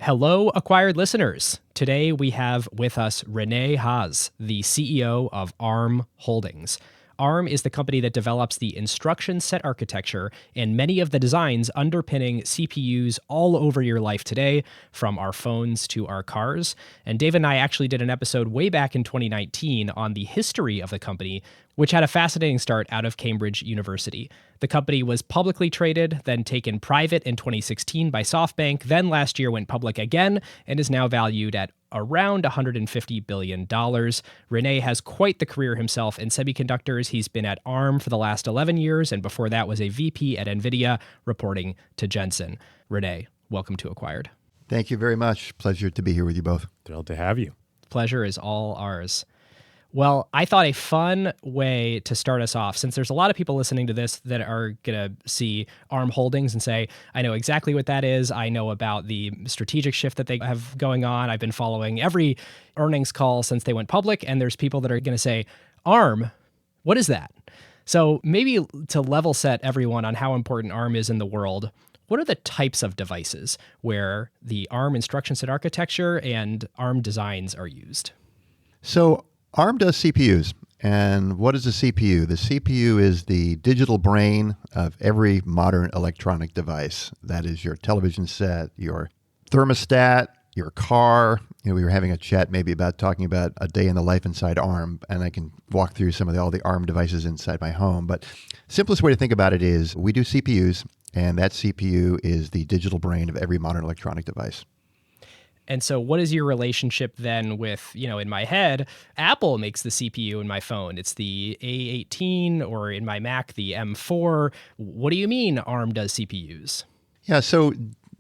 Hello, acquired listeners. Today we have with us Rene Haas, the CEO of ARM Holdings. ARM is the company that develops the instruction set architecture and many of the designs underpinning CPUs all over your life today, from our phones to our cars. And Dave and I actually did an episode way back in 2019 on the history of the company, which had a fascinating start out of Cambridge University. The company was publicly traded, then taken private in 2016 by SoftBank, then last year went public again, and is now valued at around $150 billion. Rene has quite the career himself in semiconductors. He's been at ARM for the last 11 years, and before that was a VP at Nvidia, reporting to Jensen. Rene, welcome to Acquired. Thank you very much. Pleasure to be here with you both. Thrilled to have you. Pleasure is all ours. Well, I thought a fun way to start us off, since there's a lot of people listening to this that are going to see ARM Holdings and say, I know exactly what that is. I know about the strategic shift that they have going on. I've been following every earnings call since they went public, and there's people that are going to say, ARM, what is that? So maybe to level set everyone on how important ARM is in the world, what are the types of devices where the ARM instruction set architecture and ARM designs are used? So ARM does CPUs. And what is a CPU? The CPU is the digital brain of every modern electronic device. That is your television set, your thermostat, your car. We were having a chat maybe about talking about a day in the life inside ARM, and I can walk through some of all the ARM devices inside my home. But simplest way to think about it is we do CPUs, and that CPU is the digital brain of every modern electronic device. And so what is your relationship then with, in my head, Apple makes the CPU in my phone. It's the A18, or in my Mac, the M4. What do you mean ARM does CPUs? Yeah, so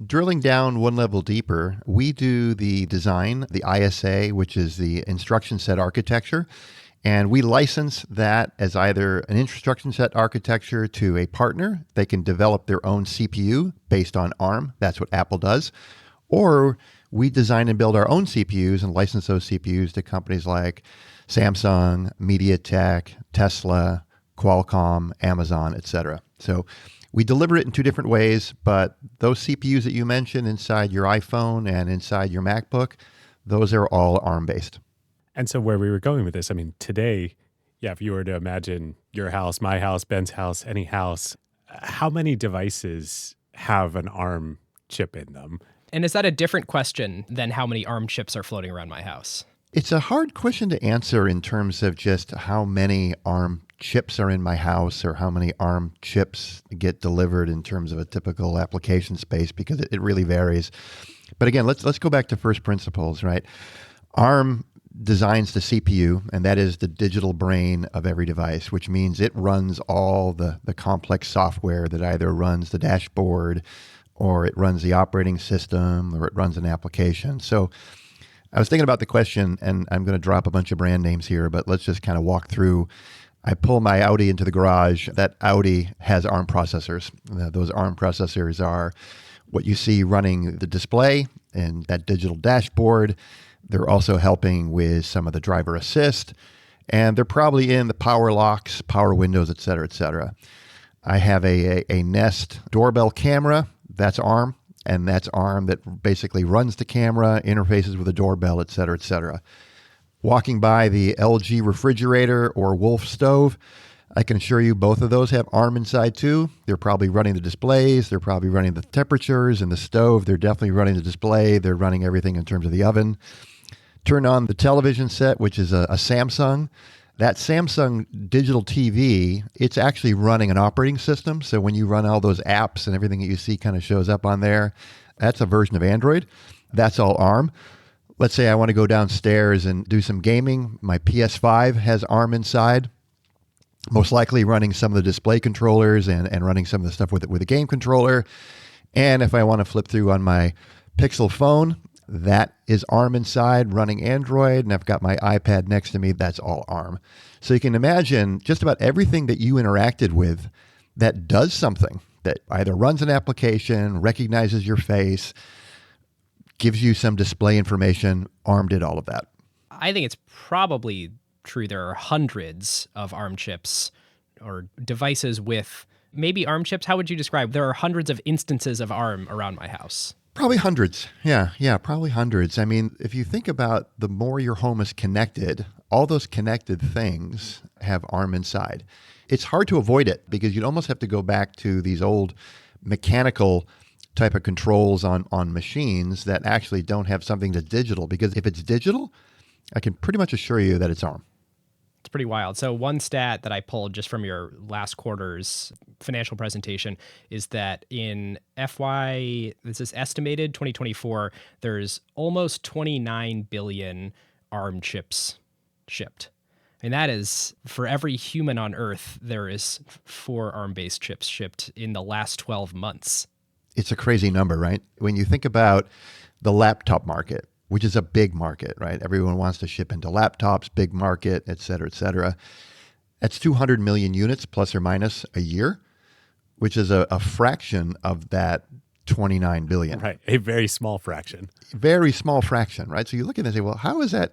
drilling down one level deeper, we do the design, the ISA, which is the instruction set architecture. And we license that as either an instruction set architecture to a partner. They can develop their own CPU based on ARM. That's what Apple does. Or we design and build our own CPUs and license those CPUs to companies like Samsung, MediaTek, Tesla, Qualcomm, Amazon, et cetera. So we deliver it in two different ways, but those CPUs that you mentioned inside your iPhone and inside your MacBook, those are all ARM-based. And so where we were going with this, today, if you were to imagine your house, my house, Ben's house, any house, how many devices have an ARM chip in them? And is that a different question than how many ARM chips are floating around my house? It's a hard question to answer in terms of just how many ARM chips are in my house or how many ARM chips get delivered in terms of a typical application space, because it really varies. But again, let's go back to first principles, right? ARM designs the CPU, and that is the digital brain of every device, which means it runs all the complex software that either runs the dashboard, or it runs the operating system, or it runs an application. So I was thinking about the question, and I'm going to drop a bunch of brand names here, but let's just kind of walk through. I pull my Audi into the garage. That Audi has ARM processors. Those ARM processors are what you see running the display and that digital dashboard. They're also helping with some of the driver assist, and they're probably in the power locks, power windows, et cetera, et cetera. I have a Nest doorbell camera. That's ARM, and that's ARM that basically runs the camera, interfaces with the doorbell, et cetera, et cetera. Walking by the LG refrigerator or Wolf stove, I can assure you both of those have ARM inside too. They're probably running the displays, they're probably running the temperatures, and the stove, they're definitely running the display, they're running everything in terms of the oven. Turn on the television set, which is a Samsung. That Samsung digital TV, it's actually running an operating system. So when you run all those apps and everything that you see kind of shows up on there, that's a version of Android. That's all ARM. Let's say I want to go downstairs and do some gaming. My PS5 has ARM inside, most likely running some of the display controllers and running some of the stuff with a game controller. And if I want to flip through on my Pixel phone, that is ARM inside, running Android, and I've got my iPad next to me. That's all ARM. So you can imagine just about everything that you interacted with that does something, that either runs an application, recognizes your face, gives you some display information. ARM did all of that. I think it's probably true there are hundreds of ARM chips or devices with maybe ARM chips. How would you describe? There are hundreds of instances of ARM around my house. Probably hundreds. Yeah, probably hundreds. I mean, if you think about the more your home is connected, all those connected things have ARM inside. It's hard to avoid it because you'd almost have to go back to these old mechanical type of controls on machines that actually don't have something that's digital. Because if it's digital, I can pretty much assure you that it's ARM. It's pretty wild. So one stat that I pulled just from your last quarter's financial presentation is that in this is estimated 2024, there's almost 29 billion ARM chips shipped. And that is, for every human on Earth, there is 4 ARM-based chips shipped in the last 12 months. It's a crazy number, right? When you think about the laptop market, which is a big market, right? Everyone wants to ship into laptops, big market, et cetera, et cetera. That's 200 million units plus or minus a year, which is a fraction of that 29 billion. Right. A very small fraction. Very small fraction, right? So you look at it and say, well, how is that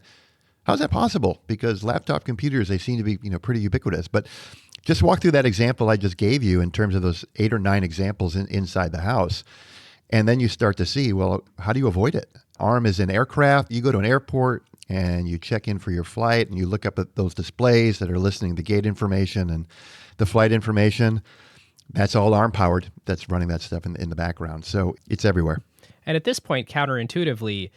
possible? Because laptop computers, they seem to be, pretty ubiquitous. But just walk through that example I just gave you in terms of those 8 or 9 examples inside the house. And then you start to see, well, how do you avoid it? ARM is in aircraft. You go to an airport and you check in for your flight and you look up at those displays that are listing the gate information and the flight information. That's all ARM powered. That's running that stuff in the background. So it's everywhere. And at this point, counterintuitively,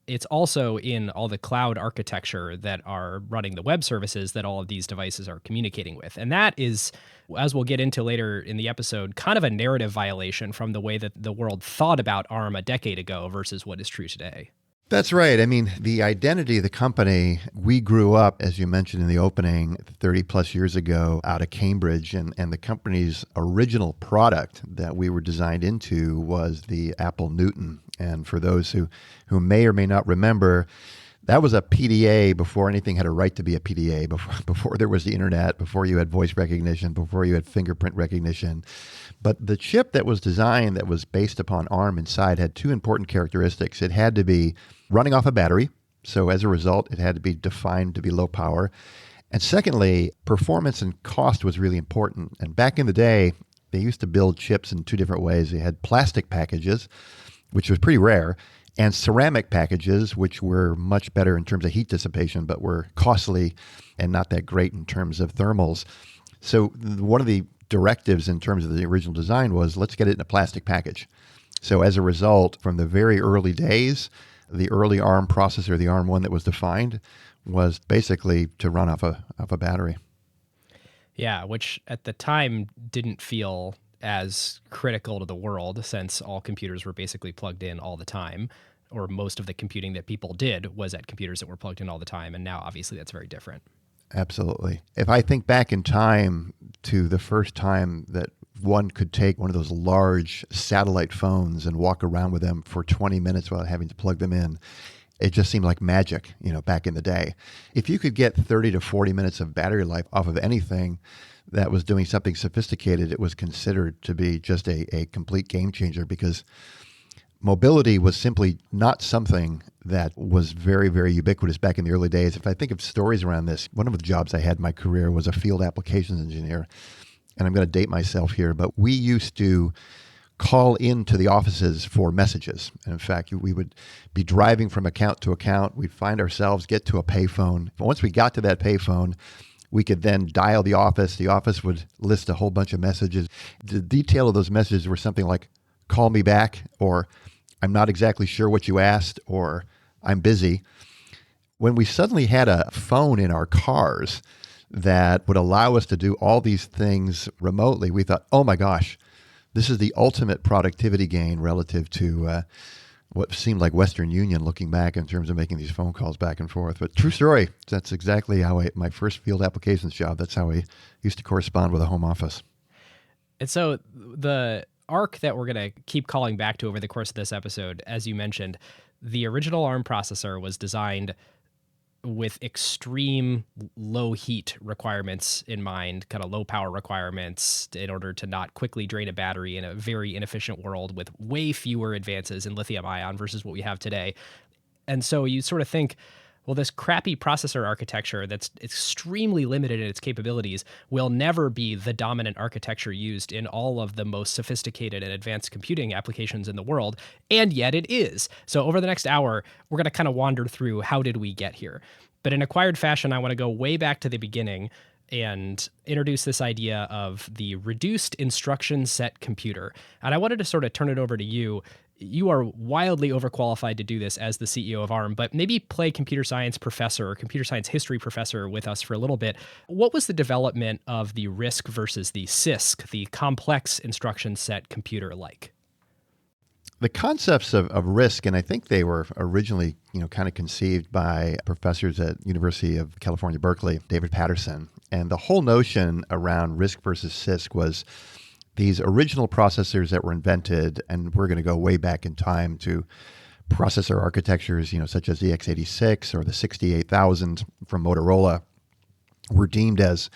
it's also in all the cloud architecture that are running the web services that all of these devices are communicating with. And that is, as we'll get into later in the episode, kind of a narrative violation from the way that the world thought about ARM a decade ago versus what is true today. That's right. I mean, the identity of the company, we grew up, as you mentioned in the opening, 30 plus years ago out of Cambridge. And the company's original product that we were designed into was the Apple Newton. And for those who may or may not remember, that was a PDA before anything had a right to be a PDA, before there was the internet, before you had voice recognition, before you had fingerprint recognition. But the chip that was designed that was based upon ARM inside had 2 important characteristics. It had to be running off a battery. So as a result, it had to be defined to be low power. And secondly, performance and cost was really important. And back in the day, they used to build chips in 2 different ways. They had plastic packages, which was pretty rare, and ceramic packages, which were much better in terms of heat dissipation, but were costly and not that great in terms of thermals. So one of the directives in terms of the original design was, let's get it in a plastic package. So as a result, from the very early days, the early ARM processor, the ARM1 that was defined, was basically to run off a battery. Yeah, which at the time didn't feel as critical to the world since all computers were basically plugged in all the time, or most of the computing that people did was at computers that were plugged in all the time. And now obviously that's very different. Absolutely. If I think back in time to the first time that one could take one of those large satellite phones and walk around with them for 20 minutes without having to plug them in, it just seemed like magic, back in the day. If you could get 30 to 40 minutes of battery life off of anything that was doing something sophisticated, it was considered to be just a complete game changer, because mobility was simply not something that was very, very ubiquitous back in the early days. If I think of stories around this, one of the jobs I had in my career was a field applications engineer. And I'm going to date myself here, but we used to call into the offices for messages. And in fact, we would be driving from account to account. We'd find ourselves, get to a payphone. But once we got to that payphone, we could then dial the office. The office would list a whole bunch of messages. The detail of those messages were something like, call me back, or I'm not exactly sure what you asked, or I'm busy. When we suddenly had a phone in our cars that would allow us to do all these things remotely, we thought, oh my gosh, this is the ultimate productivity gain relative to what seemed like Western Union looking back in terms of making these phone calls back and forth. But true story, that's exactly how my first field applications job, that's how I used to correspond with a home office. And so the arc that we're going to keep calling back to over the course of this episode, as you mentioned, the original ARM processor was designed with extreme low heat requirements in mind, kind of low power requirements in order to not quickly drain a battery in a very inefficient world with way fewer advances in lithium ion versus what we have today. And so you sort of think, Well, this crappy processor architecture that's extremely limited in its capabilities will never be the dominant architecture used in all of the most sophisticated and advanced computing applications in the world, and yet it is. So over the next hour, we're going to kind of wander through how did we get here. But in acquired fashion, I want to go way back to the beginning and introduce this idea of the reduced instruction set computer. And I wanted to sort of turn it over to you. You are wildly overqualified to do this as the CEO of ARM, but maybe play computer science professor or computer science history professor with us for a little bit. What was the development of the RISC versus the CISC, the complex instruction set computer, like? The concepts of RISC, and I think they were originally, kind of conceived by professors at University of California, Berkeley, David Patterson. And the whole notion around RISC versus CISC was these original processors that were invented, and we're going to go way back in time to processor architectures, such as the x86 or the 68000 from Motorola, were deemed as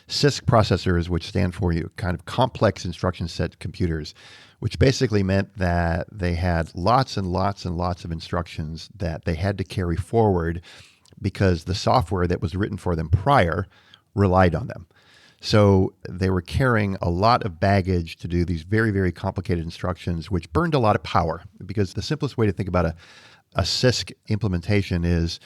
CISC processors, which stand for kind of complex instruction set computers, which basically meant that they had lots and lots and lots of instructions that they had to carry forward because the software that was written for them prior relied on them. So they were carrying a lot of baggage to do these very, very complicated instructions, which burned a lot of power, because the simplest way to think about a CISC implementation is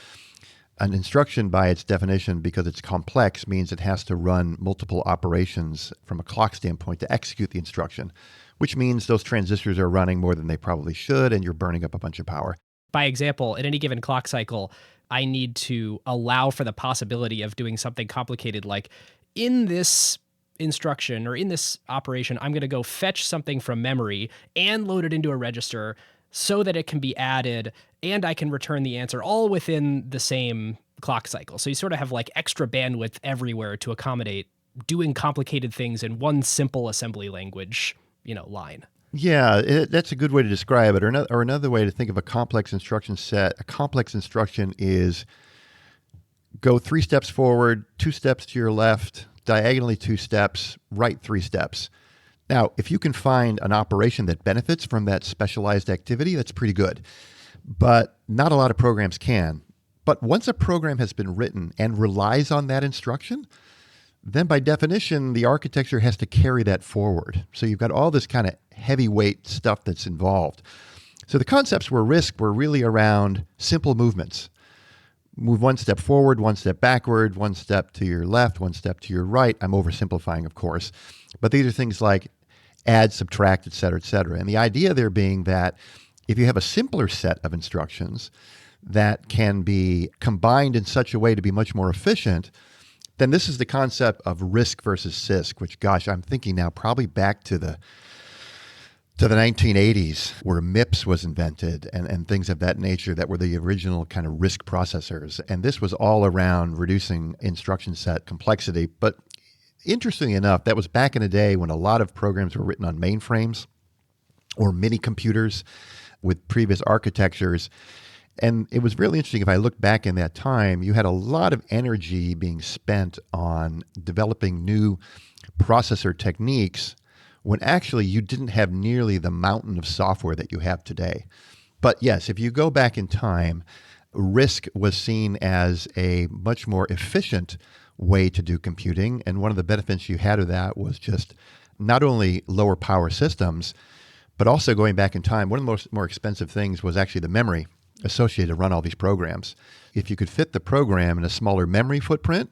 an instruction by its definition, because it's complex, means it has to run multiple operations from a clock standpoint to execute the instruction, which means those transistors are running more than they probably should, and you're burning up a bunch of power. By example, at any given clock cycle, I need to allow for the possibility of doing something complicated like, in this instruction or in this operation, I'm going to go fetch something from memory and load it into a register so that it can be added and I can return the answer all within the same clock cycle. So you sort of have like extra bandwidth everywhere to accommodate doing complicated things in one simple assembly language, line. Yeah, that's a good way to describe it. Or another way to think of a complex instruction set. A complex instruction is go 3 steps forward, 2 steps to your left, diagonally 2 steps, right 3 steps. Now, if you can find an operation that benefits from that specialized activity, that's pretty good. But not a lot of programs can. But once a program has been written and relies on that instruction, then by definition, the architecture has to carry that forward. So you've got all this kind of heavyweight stuff that's involved. So the concepts RISC were really around simple movements. Move 1 step forward, 1 step backward, 1 step to your left, 1 step to your right. I'm oversimplifying, of course. But these are things like add, subtract, et cetera, et cetera. And the idea there being that if you have a simpler set of instructions that can be combined in such a way to be much more efficient, then this is the concept of RISC versus CISC, which, gosh, I'm thinking now probably back to the 1980s, where MIPS was invented and things of that nature that were the original kind of RISC processors. And this was all around reducing instruction set complexity. But interestingly enough, that was back in a day when a lot of programs were written on mainframes or mini computers with previous architectures. And it was really interesting. If I look back in that time, you had a lot of energy being spent on developing new processor techniques when actually you didn't have nearly the mountain of software that you have today. But yes, if you go back in time, RISC was seen as a much more efficient way to do computing. And one of the benefits you had of that was just not only lower power systems, but also going back in time, one of the most more expensive things was actually the memory associated to run all these programs. If you could fit the program in a smaller memory footprint,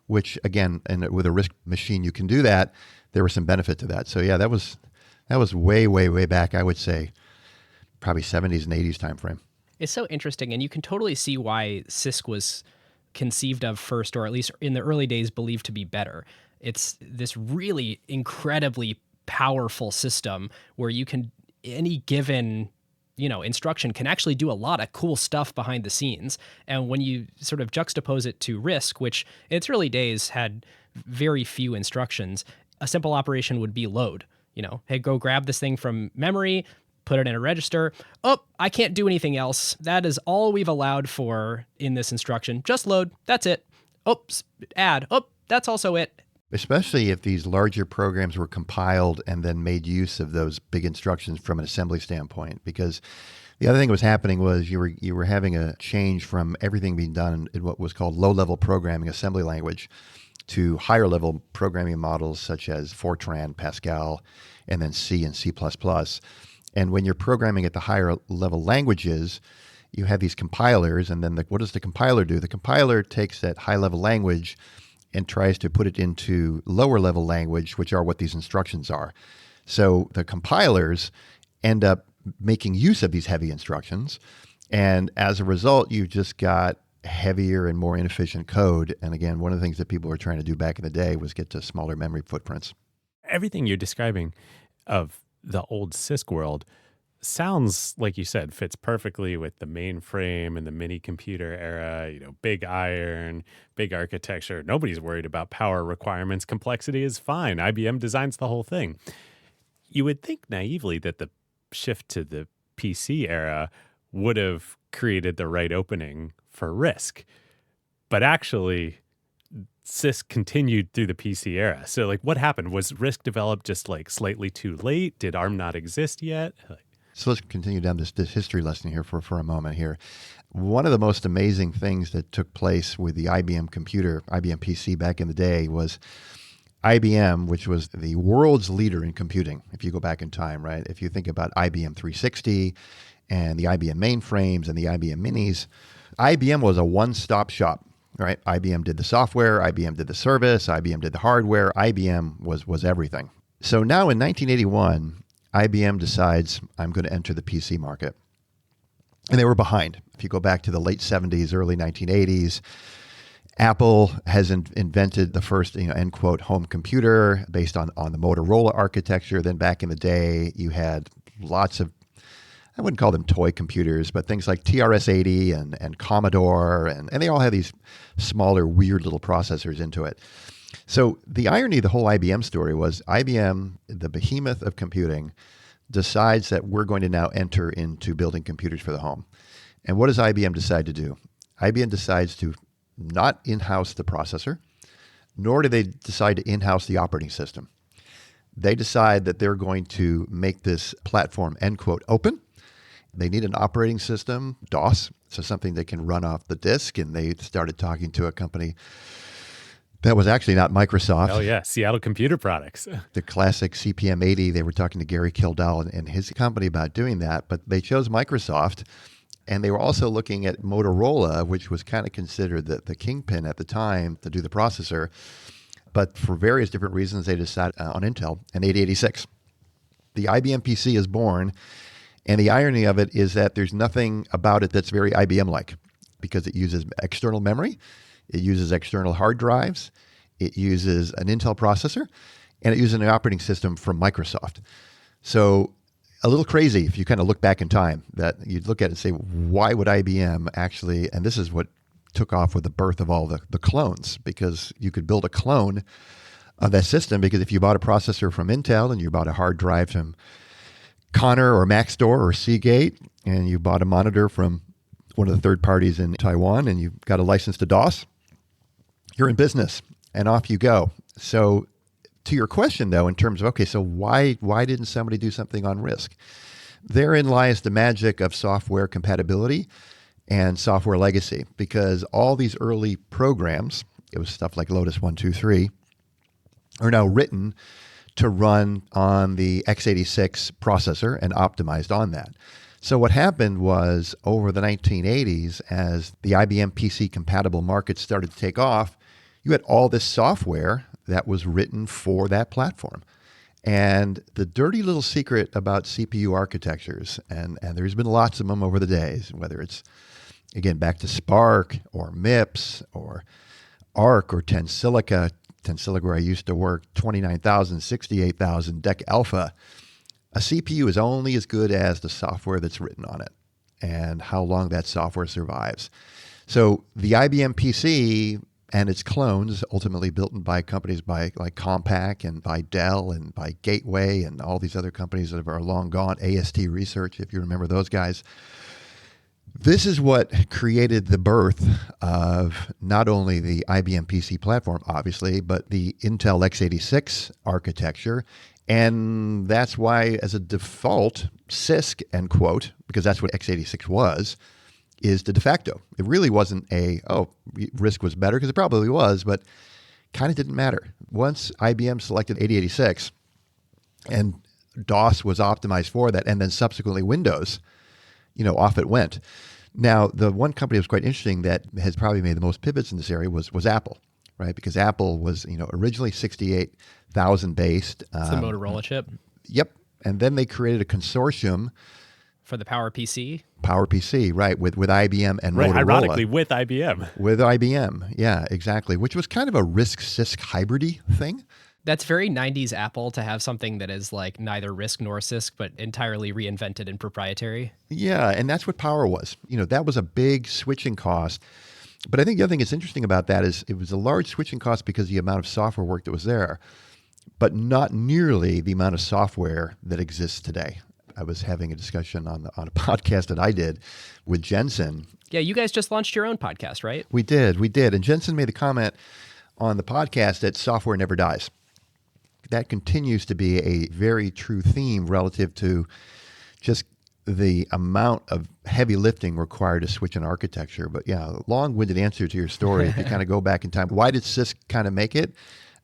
which again, and with a RISC machine you can do that, there was some benefit to that. So yeah, that was way, way, way back, I would say, probably 70s and 80s timeframe. It's so interesting, and you can totally see why CISC was conceived of first, or at least in the early days believed to be better. It's this really incredibly powerful system where you can, any given instruction can actually do a lot of cool stuff behind the scenes. And when you sort of juxtapose it to RISC, which in its early days had very few instructions, a simple operation would be load. Hey, go grab this thing from memory, put it in a register. Oh, I can't do anything else. That is all we've allowed for in this instruction. Just load. That's it. Oops, add. Oh, that's also it. Especially if these larger programs were compiled and then made use of those big instructions from an assembly standpoint, because The other thing that was happening was you were having a change from everything being done in what was called low-level programming assembly language to higher-level programming models such as Fortran, Pascal, and then C and C++. And when you're programming at the higher-level languages, you have these compilers, and then what does the compiler do? The compiler takes that high-level language and tries to put it into lower-level language, which are what these instructions are. So the compilers end up making use of these heavy instructions, and as a result, you just got heavier and more inefficient code. And again, one of the things that people were trying to do back in the day was get to smaller memory footprints. Everything you're describing of the old CISC world sounds, like you said, fits perfectly with the mainframe and the mini computer era, big iron, big architecture. Nobody's worried about power requirements. Complexity is fine. IBM designs the whole thing. You would think naively that the shift to the PC era would have created the right opening for RISC. But actually, CISC continued through the PC era. So what happened? Was RISC developed just slightly too late? Did ARM not exist yet? So let's continue down this history lesson here for a moment here. One of the most amazing things that took place with the IBM computer, IBM PC back in the day was IBM, which was the world's leader in computing, if you go back in time, right? If you think about IBM 360 and the IBM mainframes and the IBM minis, IBM was a one-stop shop, right? IBM did the software, IBM did the service, IBM did the hardware, IBM was everything. So now in 1981, IBM decides, I'm going to enter the PC market. And they were behind. If you go back to the late 70s, early 1980s, Apple has invented the first, end quote, home computer based on the Motorola architecture. Then back in the day, you had lots of, I wouldn't call them toy computers, but things like TRS-80 and Commodore, and they all have these smaller, weird little processors into it. So the irony of the whole IBM story was IBM, the behemoth of computing, decides that we're going to now enter into building computers for the home. And what does IBM decide to do? IBM decides to not in-house the processor, nor do they decide to in-house the operating system. They decide that they're going to make this platform, end quote, open. They need an operating system, DOS, so something that can run off the disk. And they started talking to a company that was actually not Microsoft. Oh, yeah. Seattle Computer Products. The classic CPM-80, they were talking to Gary Kildall and his company about doing that, but they chose Microsoft. And they were also looking at Motorola, which was kind of considered the kingpin at the time to do the processor. But for various different reasons, they decided on Intel in 8086. The IBM PC is born. And the irony of it is that there's nothing about it that's very IBM-like because it uses external memory. It uses external hard drives, it uses an Intel processor, and it uses an operating system from Microsoft. So a little crazy if you kind of look back in time that you'd look at it and say, why would IBM actually, and this is what took off with the birth of all the clones, because you could build a clone of that system because if you bought a processor from Intel and you bought a hard drive from Connor or Maxtor or Seagate, and you bought a monitor from one of the third parties in Taiwan and you got a license to DOS, you're in business and off you go. So to your question though, in terms of, okay, so why didn't somebody do something on RISC? Therein lies the magic of software compatibility and software legacy, because all these early programs, it was stuff like Lotus 1, 2, 3, are now written to run on the x86 processor and optimized on that. So what happened was over the 1980s, as the IBM PC compatible market started to take off, you had all this software that was written for that platform. And the dirty little secret about CPU architectures, and there's been lots of them over the days, whether it's, again, back to Spark or MIPS or ARC or Tensilica where I used to work, 29,000, 68,000, DEC Alpha. A CPU is only as good as the software that's written on it and how long that software survives. So the IBM PC and its clones, ultimately built by companies like Compaq and by Dell and by Gateway and all these other companies that are long gone, AST Research, if you remember those guys. This is what created the birth of not only the IBM PC platform, obviously, but the Intel x86 architecture And that's why, as a default, CISC, end quote, because that's what x86 was, is the de facto. It really wasn't RISC was better, because it probably was, but kind of didn't matter. Once IBM selected 8086 and DOS was optimized for that, and then subsequently Windows, off it went. Now, the one company that was quite interesting that has probably made the most pivots in this area was Apple, right? Because Apple was, originally 68,000 based. It's the Motorola chip. Yep. And then they created a consortium for the PowerPC. PowerPC, right, with IBM and right, Motorola. Ironically, with IBM. With IBM, yeah, exactly, which was kind of a RISC-CISC hybrid-y thing. That's very 90s Apple to have something that is like neither RISC nor CISC, but entirely reinvented and proprietary. Yeah, and that's what Power was. That was a big switching cost. But I think the other thing that's interesting about that is it was a large switching cost because of the amount of software work that was there, but not nearly the amount of software that exists today. I was having a discussion on a podcast that I did with Jensen. Yeah, you guys just launched your own podcast, right? We did. And Jensen made the comment on the podcast that software never dies. That continues to be a very true theme relative to just the amount of heavy lifting required to switch an architecture. But yeah, long-winded answer to your story. If you kind of go back in time, why did CISC kind of make it?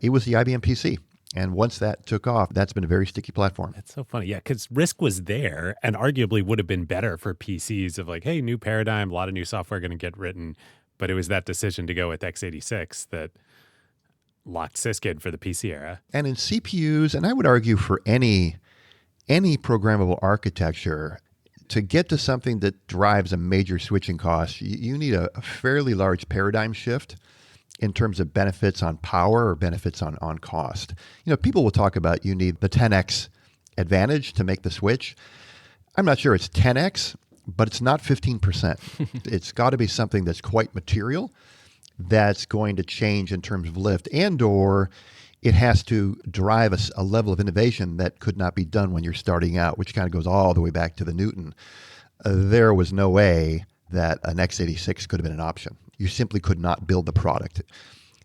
It was the IBM PC. And once that took off, that's been a very sticky platform. That's so funny. Yeah, because RISC was there and arguably would have been better for PCs of like, hey, new paradigm, a lot of new software going to get written. But it was that decision to go with x86 that locked CISC in for the PC era. And in CPUs, and I would argue for any programmable architecture, to get to something that drives a major switching cost, you need a fairly large paradigm shift in terms of benefits on power or benefits on cost. People will talk about you need the 10x advantage to make the switch. I'm not sure it's 10x, but it's not 15%. It's got to be something that's quite material, that's going to change in terms of lift, and or it has to drive a level of innovation that could not be done when you're starting out, which kind of goes all the way back to the Newton. There was no way that an x86 could have been an option. You simply could not build the product.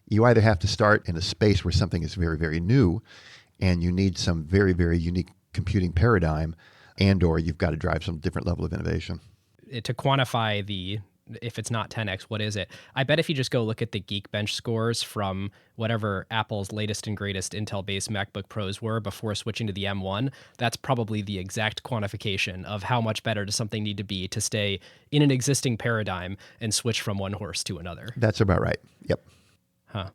You either have to start in a space where something is very, very new and you need some very, very unique computing paradigm, and or you've got to drive some different level of innovation. To quantify if it's not 10x, what is it? I bet if you just go look at the Geekbench scores from whatever Apple's latest and greatest Intel-based MacBook Pros were before switching to the M1, that's probably the exact quantification of how much better does something need to be to stay in an existing paradigm and switch from one horse to another. That's about right. Yep. Huh.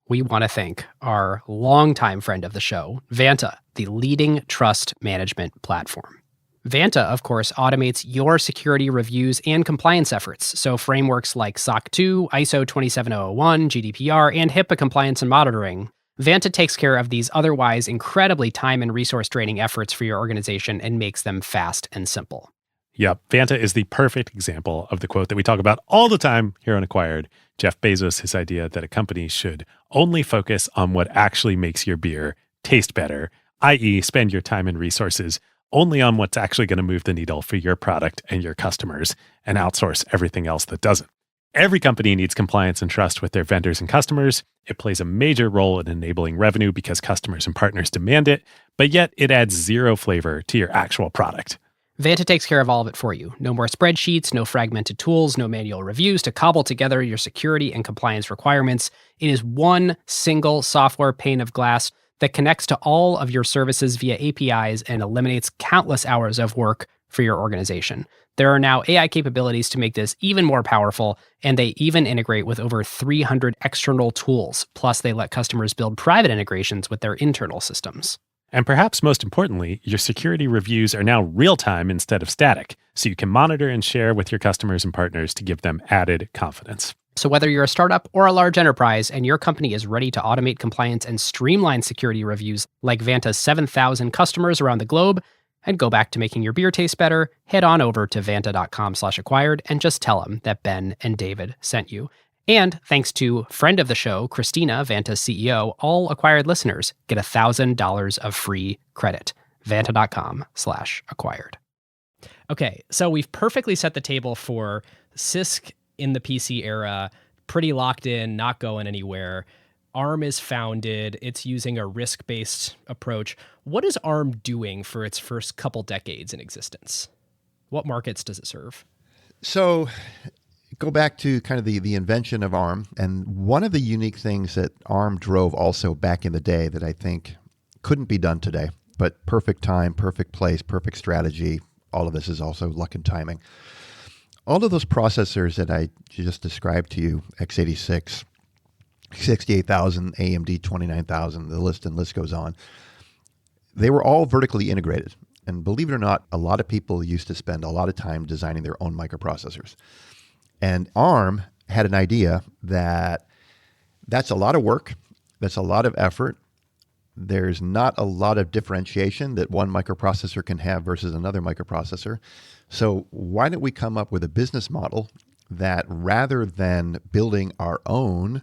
We want to thank our longtime friend of the show, Vanta, the leading trust management platform. Vanta, of course, automates your security reviews and compliance efforts, so frameworks like SOC 2, ISO 27001, GDPR, and HIPAA compliance and monitoring. Vanta takes care of these otherwise incredibly time and resource draining efforts for your organization and makes them fast and simple. Yep, Vanta is the perfect example of the quote that we talk about all the time here on Acquired. Jeff Bezos, his idea that a company should only focus on what actually makes your beer taste better, i.e. spend your time and resources only on what's actually going to move the needle for your product and your customers, and outsource everything else that doesn't. Every company needs compliance and trust with their vendors and customers. It plays a major role in enabling revenue because customers and partners demand it, but yet it adds zero flavor to your actual product. Vanta takes care of all of it for you. No more spreadsheets, no fragmented tools, no manual reviews to cobble together your security and compliance requirements. It is one single software pane of glass that connects to all of your services via APIs and eliminates countless hours of work for your organization. There are now AI capabilities to make this even more powerful, and they even integrate with over 300 external tools. Plus, they let customers build private integrations with their internal systems. And perhaps most importantly, your security reviews are now real-time instead of static, so you can monitor and share with your customers and partners to give them added confidence. So whether you're a startup or a large enterprise and your company is ready to automate compliance and streamline security reviews like Vanta's 7,000 customers around the globe, and go back to making your beer taste better, head on over to vanta.com/acquired and just tell them that Ben and David sent you. And thanks to friend of the show, Christina, Vanta's CEO, all Acquired listeners get $1,000 of free credit. Vanta.com/acquired. Okay, so we've perfectly set the table for CISC in the PC era, pretty locked in, not going anywhere. ARM is founded. It's using a RISC-based approach. What is ARM doing for its first couple decades in existence? What markets does it serve? So go back to kind of the invention of ARM. And one of the unique things that ARM drove also back in the day that I think couldn't be done today, but perfect time, perfect place, perfect strategy. All of this is also luck and timing. All of those processors that I just described to you, x86, 68,000, AMD 29,000, the list goes on. They were all vertically integrated. And believe it or not, a lot of people used to spend a lot of time designing their own microprocessors. And ARM had an idea that that's a lot of work, that's a lot of effort. There's not a lot of differentiation that one microprocessor can have versus another microprocessor. So why don't we come up with a business model that rather than building our own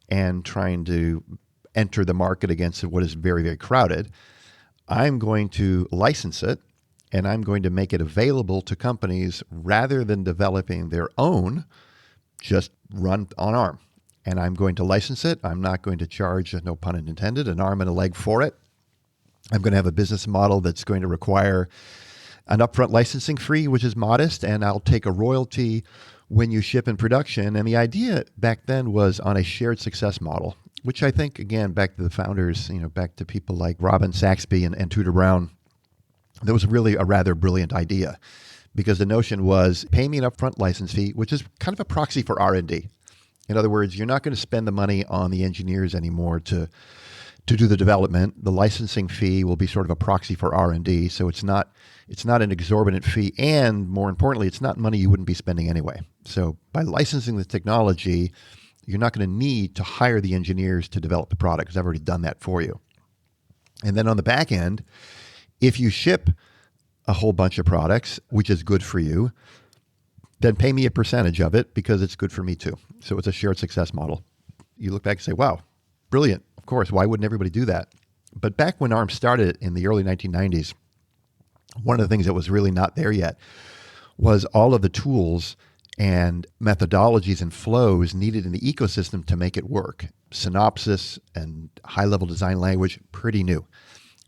and trying to enter the market against what is very, very crowded, I'm going to license it and I'm going to make it available to companies rather than developing their own, just run on ARM. And I'm going to license it. I'm not going to charge, no pun intended, an arm and a leg for it. I'm going to have a business model that's going to require an upfront licensing fee, which is modest, and I'll take a royalty when you ship in production. And the idea back then was on a shared success model, which I think, again, back to the founders, back to people like Robin Saxby and Tudor Brown, that was really a rather brilliant idea because the notion was pay me an upfront license fee, which is kind of a proxy for R&D. In other words, you're not going to spend the money on the engineers anymore to do the development. The licensing fee will be sort of a proxy for R&D, so it's not an exorbitant fee, and more importantly, it's not money you wouldn't be spending anyway. So by licensing the technology, you're not going to need to hire the engineers to develop the product because I've already done that for you. And then on the back end, if you ship a whole bunch of products, which is good for you, then pay me a percentage of it because it's good for me too. So it's a shared success model. You look back and say, wow, brilliant. Of course, why wouldn't everybody do that? But back when ARM started in the early 1990s, one of the things that was really not there yet was all of the tools and methodologies and flows needed in the ecosystem to make it work. Synopsys and high-level design language, pretty new.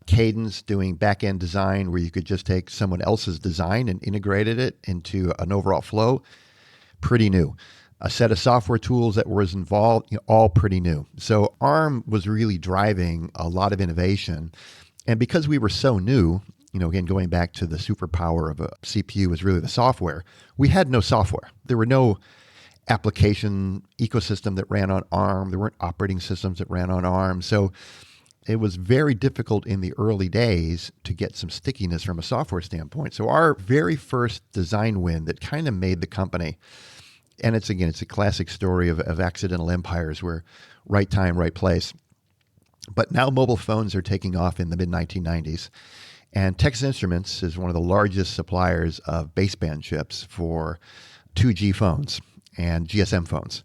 Cadence doing back-end design where you could just take someone else's design and integrated it into an overall flow, pretty new. A set of software tools that was involved, all pretty new. So ARM was really driving a lot of innovation. And because we were so new, again, going back to the superpower of a CPU is really the software, we had no software. There were no application ecosystem that ran on ARM. There weren't operating systems that ran on ARM. So it was very difficult in the early days to get some stickiness from a software standpoint. So our very first design win that kind of made the company, and it's a classic story of accidental empires where right time, right place. But now mobile phones are taking off in the mid-1990s. And Texas Instruments is one of the largest suppliers of baseband chips for 2G phones and GSM phones.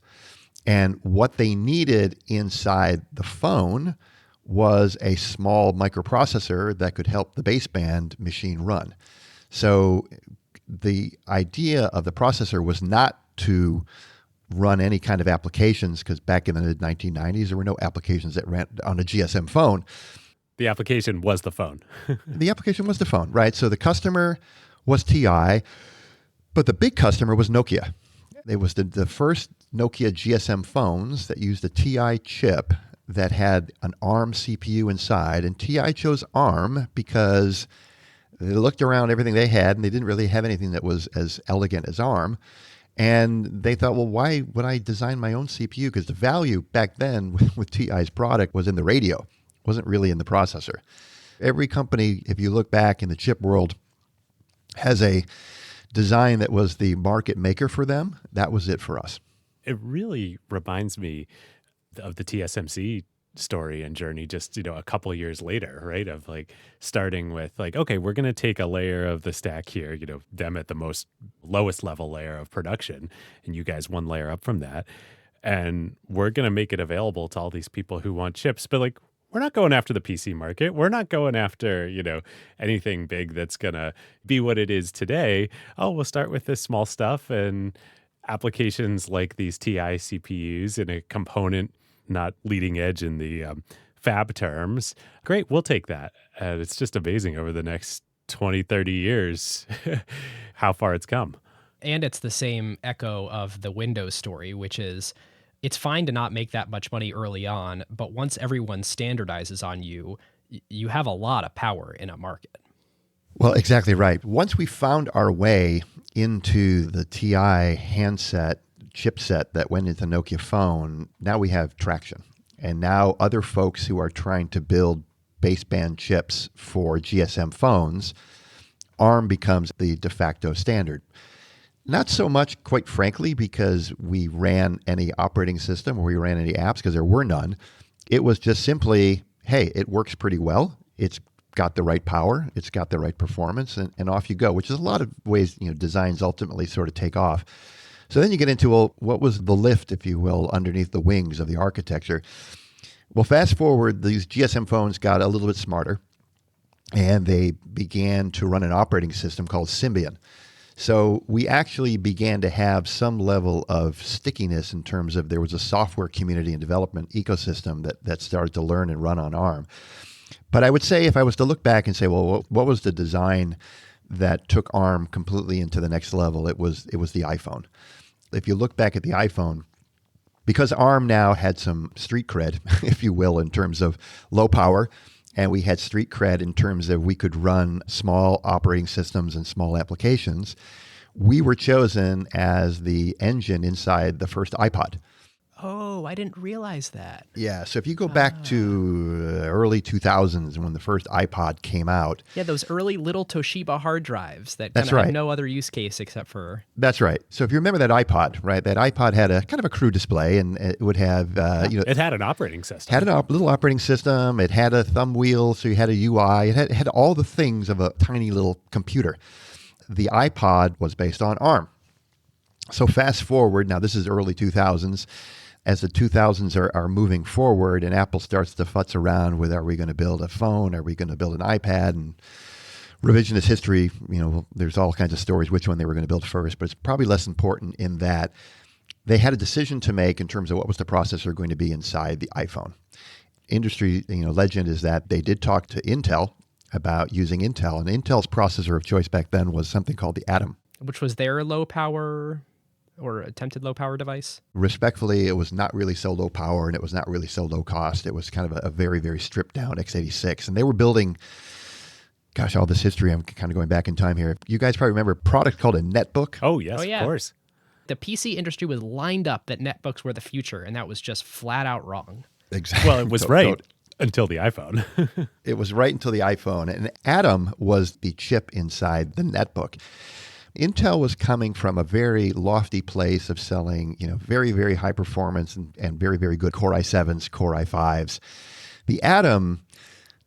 And what they needed inside the phone was a small microprocessor that could help the baseband machine run. So the idea of the processor was not to run any kind of applications, because back in the mid-1990s, there were no applications that ran on a GSM phone. The application was the phone. The application was the phone, right? So the customer was TI, but the big customer was Nokia. It was the first Nokia GSM phones that used a TI chip that had an ARM CPU inside, and TI chose ARM because they looked around everything they had, and they didn't really have anything that was as elegant as ARM. And they thought, well, why would I design my own CPU? Because the value back then with TI's product was in the radio, wasn't really in the processor. Every company, if you look back in the chip world, has a design that was the market maker for them. That was it for us. It really reminds me of the TSMC story and journey just, a couple of years later, right? Of like starting with like, okay, we're going to take a layer of the stack here, them at the most lowest level layer of production, and you guys one layer up from that. And we're going to make it available to all these people who want chips. But like, we're not going after the PC market. We're not going after, anything big that's going to be what it is today. Oh, we'll start with this small stuff and applications like these TI CPUs in a component, not leading edge in the fab terms. Great, we'll take that. And it's just amazing over the next 20, 30 years how far it's come. And it's the same echo of the Windows story, which is it's fine to not make that much money early on, but once everyone standardizes on you, you have a lot of power in a market. Well, exactly right. Once we found our way into the TI handset chipset that went into Nokia phone, now we have traction. And now other folks who are trying to build baseband chips for GSM phones, ARM becomes the de facto standard. Not so much, quite frankly, because we ran any operating system or we ran any apps, because there were none. It was just simply, hey, it works pretty well. It's got the right power. It's got the right performance, and off you go, which is a lot of ways, designs ultimately sort of take off. So then you get into, well, what was the lift, if you will, underneath the wings of the architecture? Well, fast forward, these GSM phones got a little bit smarter, and they began to run an operating system called Symbian. So we actually began to have some level of stickiness in terms of there was a software community and development ecosystem that started to learn and run on ARM. But I would say if I was to look back and say, well, what was the design that took ARM completely into the next level? It was the iPhone. If you look back at the iPhone, because ARM now had some street cred, if you will, in terms of low power, and we had street cred in terms of we could run small operating systems and small applications, we were chosen as the engine inside the first iPod. Oh, I didn't realize that. Yeah, so if you go back to early 2000s when the first iPod came out. Yeah, those early little Toshiba hard drives that That's kind of right. had no other use case except for... That's right. So if you remember that iPod, right, that iPod had a kind of a crude display, and it would have, It had an operating system. Had a little operating system. It had a thumb wheel, so you had a UI. It had all the things of a tiny little computer. The iPod was based on ARM. So fast forward, now this is early 2000s. As the 2000s are moving forward and Apple starts to futz around with, are we going to build a phone? Are we going to build an iPad? And revisionist history, there's all kinds of stories which one they were going to build first, but it's probably less important in that they had a decision to make in terms of what was the processor going to be inside the iPhone. Industry, legend is that they did talk to Intel about using Intel, and Intel's processor of choice back then was something called the Atom. Which was their low power or attempted low power device? Respectfully, it was not really so low power and it was not really so low cost. It was kind of a very, very stripped down x86. And they were building, gosh, all this history, I'm kind of going back in time here. You guys probably remember a product called a netbook. Oh, yes, yeah. Of course. The PC industry was lined up that netbooks were the future, and that was just flat out wrong. Exactly. Well, it was right until the iPhone. It was right until the iPhone. And Atom was the chip inside the netbook. Intel was coming from a very lofty place of selling, very, very high performance and very, very good Core i7s, Core i5s. The Atom,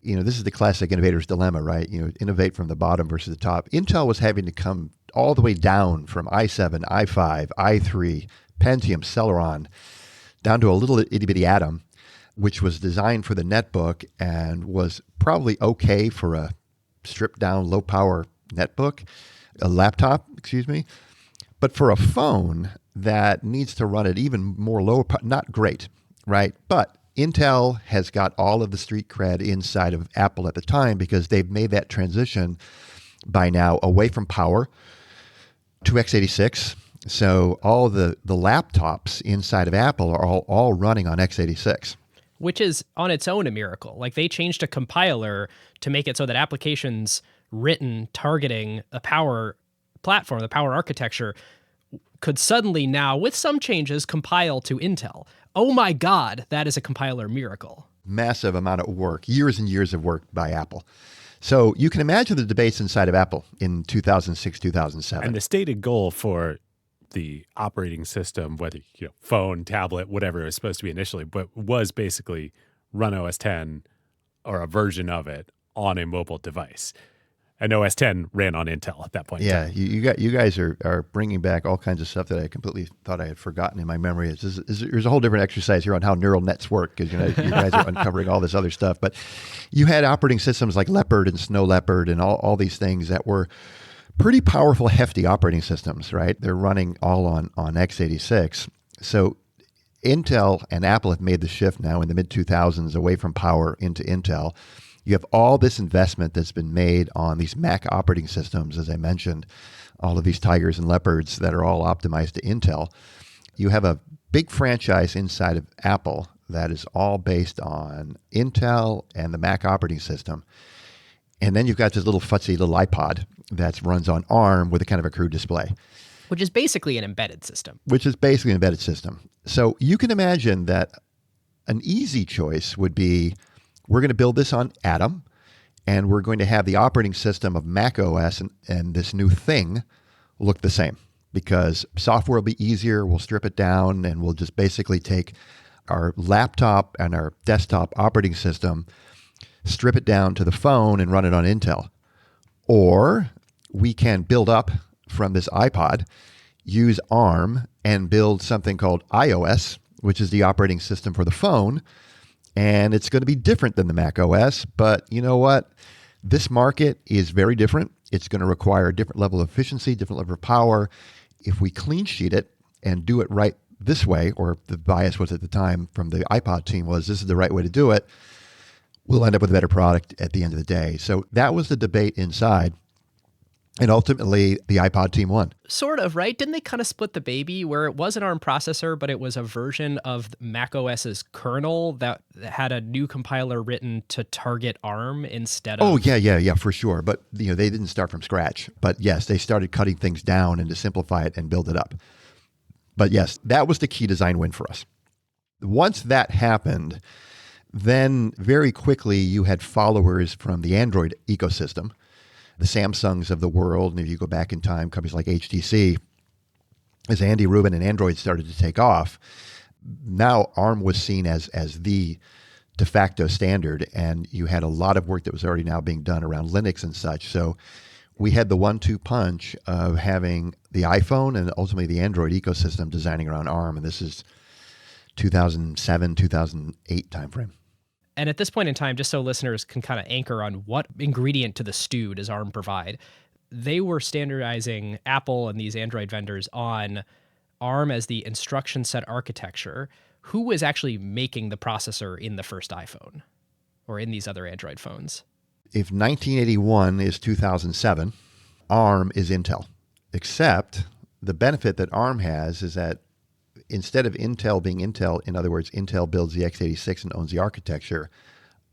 this is the classic innovator's dilemma, right? Innovate from the bottom versus the top. Intel was having to come all the way down from i7, i5, i3, Pentium, Celeron, down to a little itty-bitty Atom, which was designed for the netbook and was probably okay for a stripped-down, low-power netbook. A laptop, but for a phone that needs to run at even more low, not great, right? But Intel has got all of the street cred inside of Apple at the time because they've made that transition by now away from power to x86. So all the laptops inside of Apple are all running on x86. Which is on its own a miracle. Like they changed a compiler to make it so that applications written targeting a power platform, the power architecture, could suddenly now, with some changes, compile to Intel. Oh my God, that is a compiler miracle. Massive amount of work, years and years of work by Apple. So you can imagine the debates inside of Apple in 2006, 2007. And the stated goal for the operating system, whether phone, tablet, whatever it was supposed to be initially, but was basically run OS 10 or a version of it on a mobile device. And OS 10 ran on Intel at that point. Yeah, you guys are bringing back all kinds of stuff that I completely thought I had forgotten in my memory. There's a whole different exercise here on how neural nets work because you guys are uncovering all this other stuff. But you had operating systems like Leopard and Snow Leopard and all these things that were pretty powerful, hefty operating systems, right? They're running all on x86. So Intel and Apple have made the shift now in the mid-2000s away from Power into Intel. You have all this investment that's been made on these Mac operating systems, as I mentioned, all of these tigers and leopards that are all optimized to Intel. You have a big franchise inside of Apple that is all based on Intel and the Mac operating system. And then you've got this little fussy little iPod that runs on ARM with a kind of a crude display. Which is basically an embedded system. So you can imagine that an easy choice would be, we're going to build this on Atom, and we're going to have the operating system of Mac OS and this new thing look the same, because software will be easier, we'll strip it down, and we'll just basically take our laptop and our desktop operating system, strip it down to the phone, and run it on Intel. Or we can build up from this iPod, use ARM, and build something called iOS, which is the operating system for the phone. And it's going to be different than the Mac OS, but you know what? This market is very different. It's going to require a different level of efficiency, different level of power. If we clean sheet it and do it right this way, or the bias was at the time from the iPod team was, this is the right way to do it, we'll end up with a better product at the end of the day. So that was the debate inside. And ultimately, the iPod team won. Sort of, right? Didn't they kind of split the baby where it was an ARM processor, but it was a version of Mac OS's kernel that had a new compiler written to target ARM instead of... Oh, yeah, for sure. But they didn't start from scratch. But yes, they started cutting things down and to simplify it and build it up. But yes, that was the key design win for us. Once that happened, then very quickly you had followers from the Android ecosystem, the Samsungs of the world. And if you go back in time, companies like HTC, as Andy Rubin and Android started to take off, now ARM was seen as the de facto standard. And you had a lot of work that was already now being done around Linux and such. So we had the 1-2 punch of having the iPhone and ultimately the Android ecosystem designing around ARM. And this is 2007, 2008 timeframe. And at this point in time, just so listeners can kind of anchor on what ingredient to the stew does ARM provide, they were standardizing, Apple and these Android vendors, on ARM as the instruction set architecture. Who was actually making the processor in the first iPhone or in these other Android phones? If 1981 is 2007, ARM is Intel. Except the benefit that ARM has is that instead of Intel being Intel, in other words, Intel builds the x86 and owns the architecture,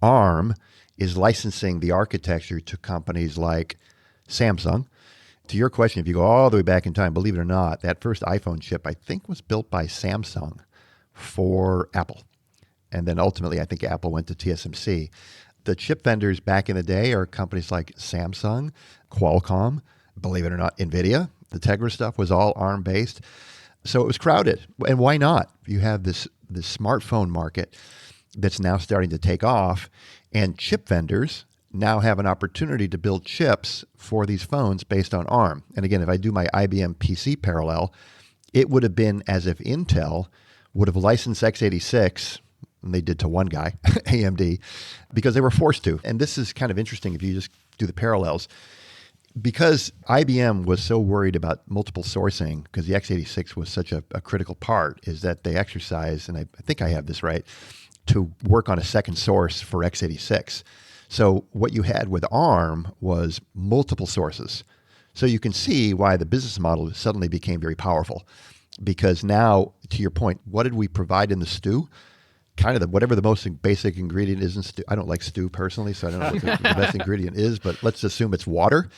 ARM is licensing the architecture to companies like Samsung. To your question, if you go all the way back in time, believe it or not, that first iPhone chip, I think, was built by Samsung for Apple. And then ultimately, I think Apple went to TSMC. The chip vendors back in the day are companies like Samsung, Qualcomm, believe it or not, Nvidia. The Tegra stuff was all ARM-based. So it was crowded. And why not? You have this smartphone market that's now starting to take off, and chip vendors now have an opportunity to build chips for these phones based on ARM. And again, if I do my IBM PC parallel, it would have been as if Intel would have licensed x86, and they did to one guy, AMD, because they were forced to. And this is kind of interesting if you just do the parallels. Because IBM was so worried about multiple sourcing, because the x86 was such a critical part, is that they exercised, and I think I have this right, to work on a second source for x86. So what you had with ARM was multiple sources. So you can see why the business model suddenly became very powerful. Because now, to your point, what did we provide in the stew? Kind of whatever the most basic ingredient is in stew. I don't like stew personally, so I don't know what the best ingredient is, but let's assume it's water.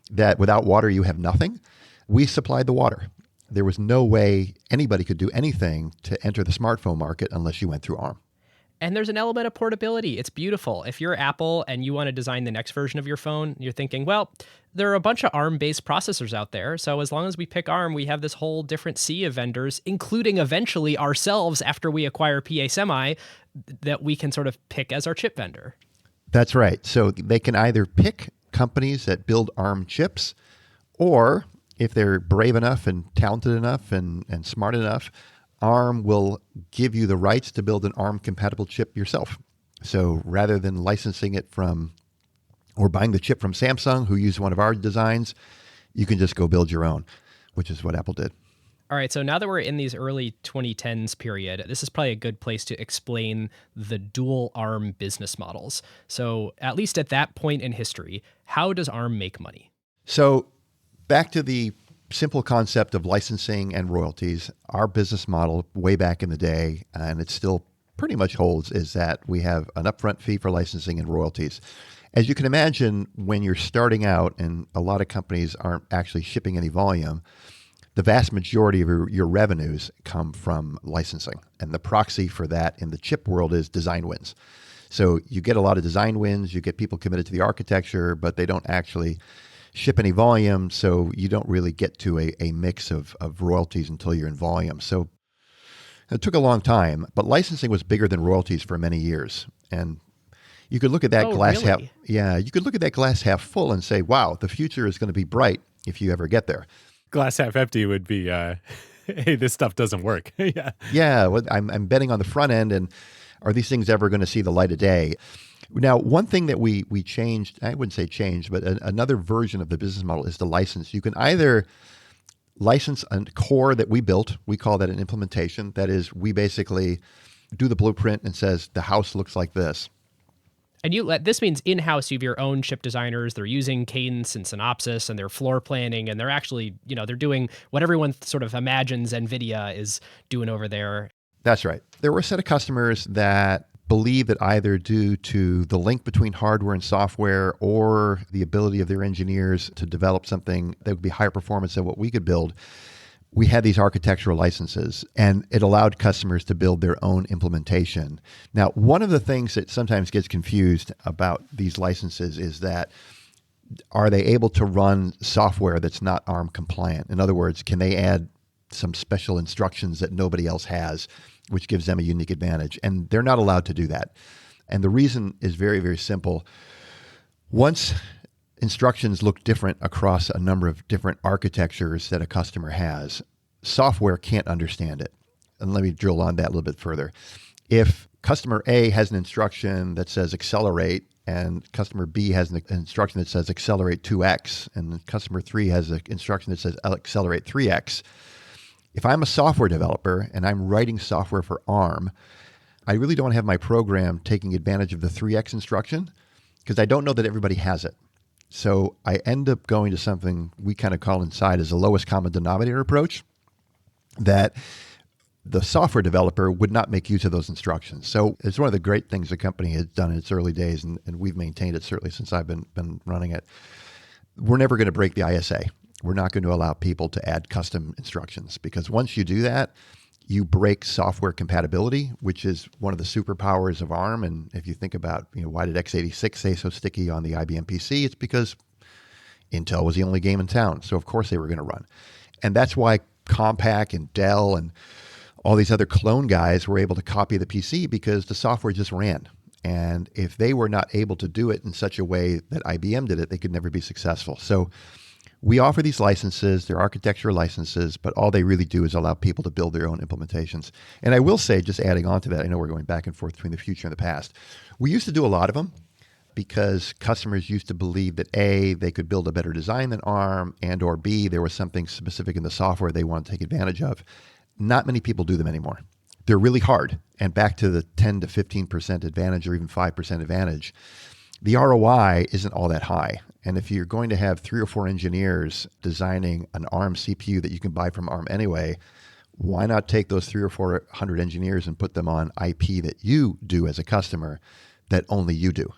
That without water, you have nothing. We supplied the water. There was no way anybody could do anything to enter the smartphone market unless you went through ARM. And there's an element of portability. It's beautiful. If you're Apple and you want to design the next version of your phone, you're thinking, well, there are a bunch of ARM-based processors out there. So as long as we pick ARM, we have this whole different sea of vendors, including eventually ourselves after we acquire PA Semi, that we can sort of pick as our chip vendor. That's right. So they can either pick companies that build ARM chips, or if they're brave enough and talented enough and smart enough, ARM will give you the rights to build an ARM-compatible chip yourself. So rather than licensing it from or buying the chip from Samsung, who used one of our designs, you can just go build your own, which is what Apple did. All right, so now that we're in these early 2010s period, this is probably a good place to explain the dual ARM business models. So, at least at that point in history, how does ARM make money? So back to the simple concept of licensing and royalties, our business model way back in the day, and it still pretty much holds, is that we have an upfront fee for licensing and royalties. As you can imagine, when you're starting out and a lot of companies aren't actually shipping any volume, the vast majority of your revenues come from licensing. And the proxy for that in the chip world is design wins. So you get a lot of design wins, you get people committed to the architecture, but they don't actually ship any volume, so you don't really get to a mix of royalties until you're in volume. So it took a long time, but licensing was bigger than royalties for many years. And you could look at that glass half, really? you could look at that glass half full and say, wow, the future is going to be bright if you ever get there. Glass half empty would be, hey, this stuff doesn't work. Yeah. Yeah, well, I'm betting on the front end, and are these things ever going to see the light of day? Now, one thing that we changed, I wouldn't say changed, but another version of the business model is to license. You can either license a core that we built. We call that an implementation. That is, we basically do the blueprint and says the house looks like this. And this means in-house, you have your own chip designers. They're using Cadence and Synopsys, and they're floor planning, and they're actually, they're doing what everyone sort of imagines Nvidia is doing over there. That's right. There were a set of customers that believe that either due to the link between hardware and software or the ability of their engineers to develop something that would be higher performance than what we could build, we had these architectural licenses, and it allowed customers to build their own implementation. Now, one of the things that sometimes gets confused about these licenses is that are they able to run software that's not ARM compliant? In other words, can they add some special instructions that nobody else has, which gives them a unique advantage? And they're not allowed to do that. And the reason is very, very simple. Once instructions look different across a number of different architectures that a customer has, software can't understand it. And let me drill on that a little bit further. If customer A has an instruction that says accelerate, and customer B has an instruction that says accelerate 2x, and customer 3 has an instruction that says accelerate 3x, if I'm a software developer and I'm writing software for ARM, I really don't have my program taking advantage of the 3x instruction because I don't know that everybody has it. So I end up going to something we kind of call inside as a lowest common denominator approach, that the software developer would not make use of those instructions. So it's one of the great things the company has done in its early days, and we've maintained it certainly since I've been running it. We're never going to break the ISA. We're not going to allow people to add custom instructions, because once you do that, you break software compatibility, which is one of the superpowers of ARM. And if you think about, why did x86 stay so sticky on the IBM PC? It's because Intel was the only game in town. So of course they were going to run. And that's why Compaq and Dell and all these other clone guys were able to copy the PC, because the software just ran. And if they were not able to do it in such a way that IBM did it, they could never be successful. So we offer these licenses, they're architecture licenses, but all they really do is allow people to build their own implementations. And I will say, just adding on to that, I know we're going back and forth between the future and the past. We used to do a lot of them because customers used to believe that A, they could build a better design than ARM, and or B, there was something specific in the software they want to take advantage of. Not many people do them anymore. They're really hard. And back to the 10 to 15% advantage or even 5% advantage, the ROI isn't all that high. And if you're going to have 3 or 4 engineers designing an ARM CPU that you can buy from ARM anyway, why not take those 300 or 400 engineers and put them on IP that you do as a customer that only you do?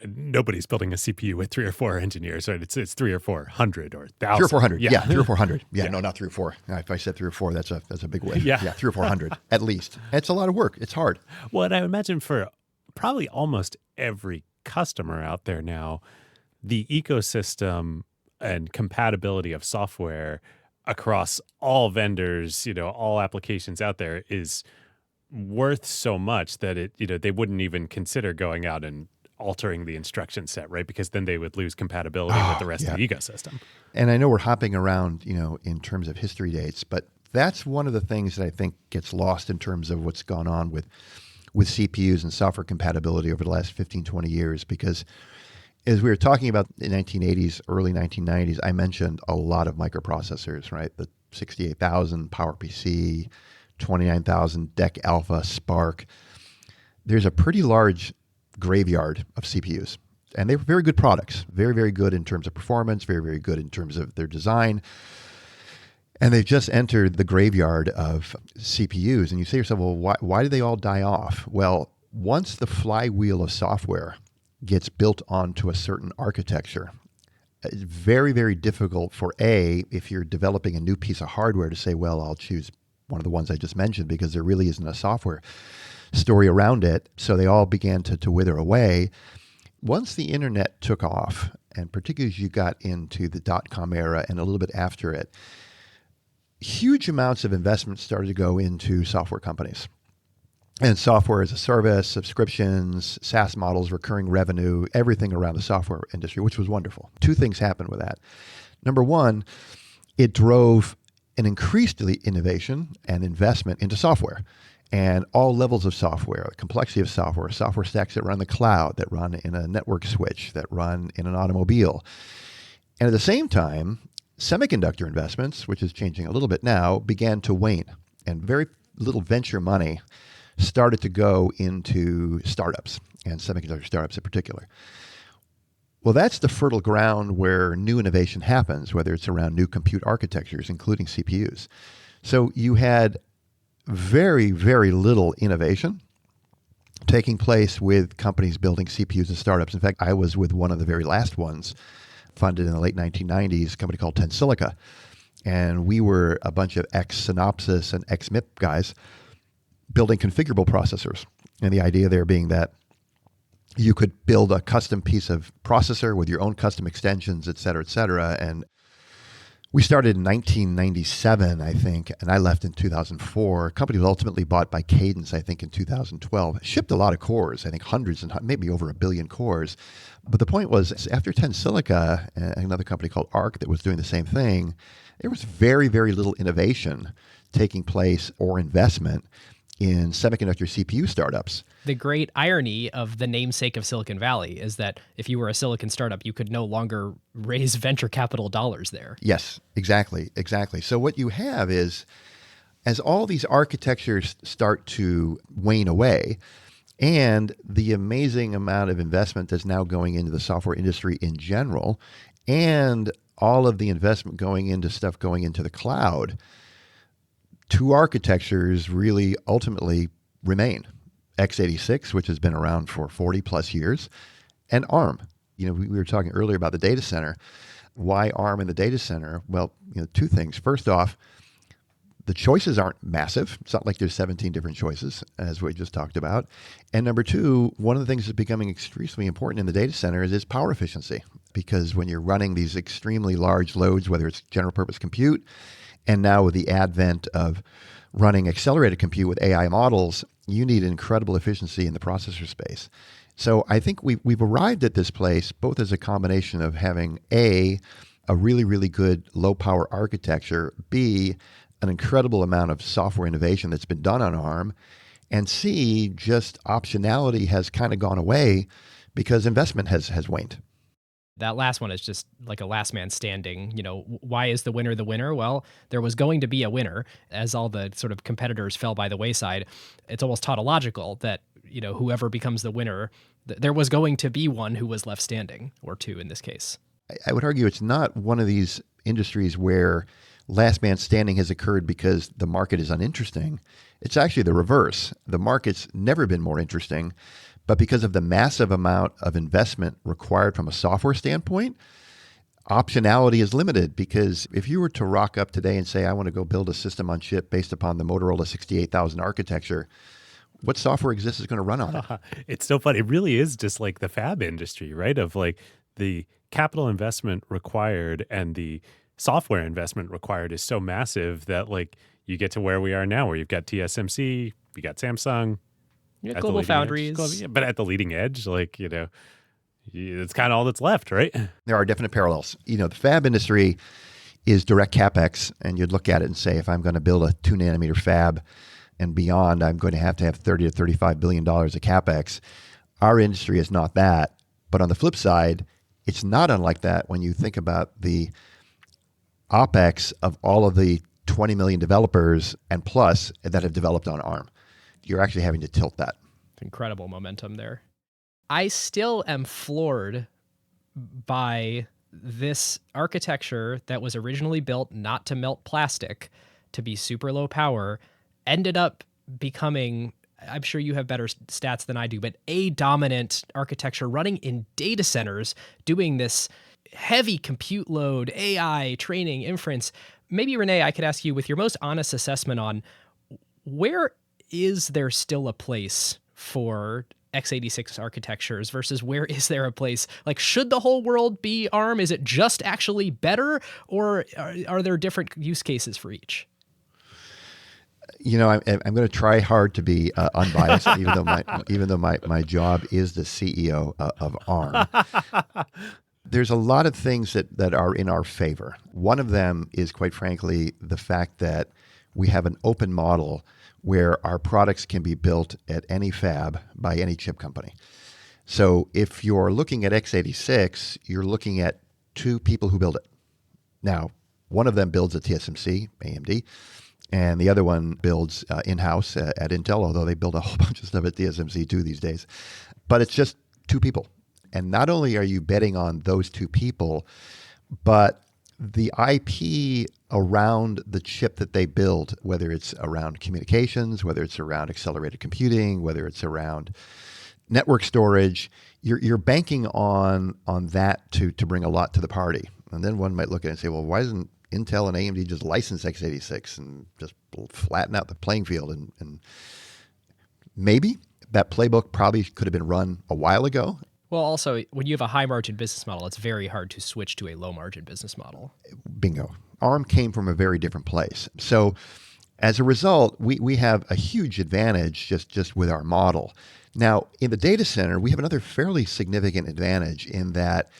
Nobody's building a CPU with 3 or 4 engineers, right? It's 3 or 400 or 1,000. 3 or 400. Yeah, 3 or 400. Yeah, Yeah. No, not 3 or 4. If I said 3 or 4, that's a big win. Yeah. 3 or 400 at least. It's a lot of work. It's hard. Well, and I imagine for probably almost every customer out there now, the ecosystem and compatibility of software across all vendors, all applications out there is worth so much that they wouldn't even consider going out and altering the instruction set, right? Because then they would lose compatibility with the rest of the ecosystem. And I know we're hopping around, in terms of history dates, but that's one of the things that I think gets lost in terms of what's gone on with CPUs and software compatibility over the last 15, 20 years. Because as we were talking about the 1980s, early 1990s, I mentioned a lot of microprocessors, right? The 68,000, PowerPC, 29,000, DEC Alpha, Spark. There's a pretty large graveyard of CPUs. And they were very good products, very, very good in terms of performance, very, very good in terms of their design. And they've just entered the graveyard of CPUs. And you say to yourself, well, why do they all die off? Well, once the flywheel of software gets built onto a certain architecture, it's very, very difficult for if you're developing a new piece of hardware to say, well, I'll choose one of the ones I just mentioned because there really isn't a software story around it. So they all began to wither away. Once the internet took off, and particularly as you got into the dot-com era and a little bit after it, huge amounts of investment started to go into software companies. And software as a service, subscriptions, SaaS models, recurring revenue, everything around the software industry, which was wonderful. Two things happened with that. Number one, it drove an increased innovation and investment into software. And all levels of software, the complexity of software stacks that run in the cloud, that run in a network switch, that run in an automobile. And at the same time, semiconductor investments, which is changing a little bit now, began to wane. And very little venture money started to go into startups, and semiconductor startups in particular. Well, that's the fertile ground where new innovation happens, whether it's around new compute architectures, including CPUs. So you had very, very little innovation taking place with companies building CPUs and startups. In fact, I was with one of the very last ones, funded in the late 1990s, a company called Tensilica. And we were a bunch of ex-Synopsys and ex-MIP guys building configurable processors. And the idea there being that you could build a custom piece of processor with your own custom extensions, et cetera, et cetera. And we started in 1997, I think, and I left in 2004. The company was ultimately bought by Cadence, I think, in 2012. It shipped a lot of cores, I think hundreds and maybe over 1 billion cores. But the point was, after Tensilica, another company called ARC that was doing the same thing, there was very, very little innovation taking place or investment in semiconductor CPU startups. The great irony of the namesake of Silicon Valley is that if you were a silicon startup, you could no longer raise venture capital dollars there. Yes, exactly. So what you have is, as all these architectures start to wane away, and the amazing amount of investment that's now going into the software industry in general, and all of the investment going into stuff going into the cloud, two architectures really ultimately remain. x86, which has been around for 40 plus years, and ARM. We were talking earlier about the data center. Why ARM in the data center? Well, two things. First off, the choices aren't massive. It's not like there's 17 different choices, as we just talked about. And number two, one of the things that's becoming extremely important in the data center is power efficiency. Because when you're running these extremely large loads, whether it's general purpose compute, and now with the advent of running accelerated compute with AI models, you need incredible efficiency in the processor space. So I think we've arrived at this place both as a combination of having a really, really good low power architecture, B, an incredible amount of software innovation that's been done on ARM, and C, just optionality has kind of gone away because investment has waned. That last one is just like a last man standing. Why is the winner the winner? Well, there was going to be a winner as all the sort of competitors fell by the wayside. It's almost tautological that, whoever becomes the winner, there was going to be one who was left standing, or two in this case. I would argue it's not one of these industries where last man standing has occurred because the market is uninteresting. It's actually the reverse. The market's never been more interesting. But because of the massive amount of investment required from a software standpoint, optionality is limited. Because if you were to rock up today and say, I want to go build a system on chip based upon the Motorola 68,000 architecture, what software exists is going to run on it? It's so funny. It really is just like the fab industry, right? Of like the capital investment required and the software investment required is so massive that like you get to where we are now, where you've got TSMC, you got Samsung, Global Foundries. But at the leading edge, it's kind of all that's left, right? There are definite parallels. The fab industry is direct CapEx, and you'd look at it and say, if I'm going to build a 2 nanometer fab and beyond, I'm going to have $30 to $35 billion of CapEx. Our industry is not that. But on the flip side, it's not unlike that when you think about the OpEx of all of the 20 million developers and plus that have developed on ARM. You're actually having to tilt that. Incredible momentum there. I still am floored by this architecture that was originally built not to melt plastic, to be super low power, ended up becoming, I'm sure you have better stats than I do, but a dominant architecture running in data centers, doing this heavy compute load, AI, training, inference. Maybe, Rene, I could ask you, with your most honest assessment on where is there still a place for x86 architectures versus where is there a place? Like, should the whole world be ARM? Is it just actually better, or are there different use cases for each? You know, I'm going to try hard to be unbiased, even though my job is the CEO of ARM. There's a lot of things that are in our favor. One of them is, quite frankly, the fact that we have an open model where our products can be built at any fab by any chip company. So if you're looking at x86, you're looking at two people who build it. Now, one of them builds at TSMC, AMD, and the other one builds in-house at Intel, although they build a whole bunch of stuff at TSMC too these days. But it's just two people. And not only are you betting on those two people, but the IP around the chip that they build, whether it's around communications, whether it's around accelerated computing, whether it's around network storage, you're banking on that to bring a lot to the party. And then one might look at it and say, well, why doesn't Intel and AMD just license x86 and just flatten out the playing field? And maybe that playbook probably could have been run a while ago. Well, also, when you have a high-margin business model, it's very hard to switch to a low-margin business model. Bingo. ARM came from a very different place. So as a result, we have a huge advantage just with our model. Now, in the data center, we have another fairly significant advantage in that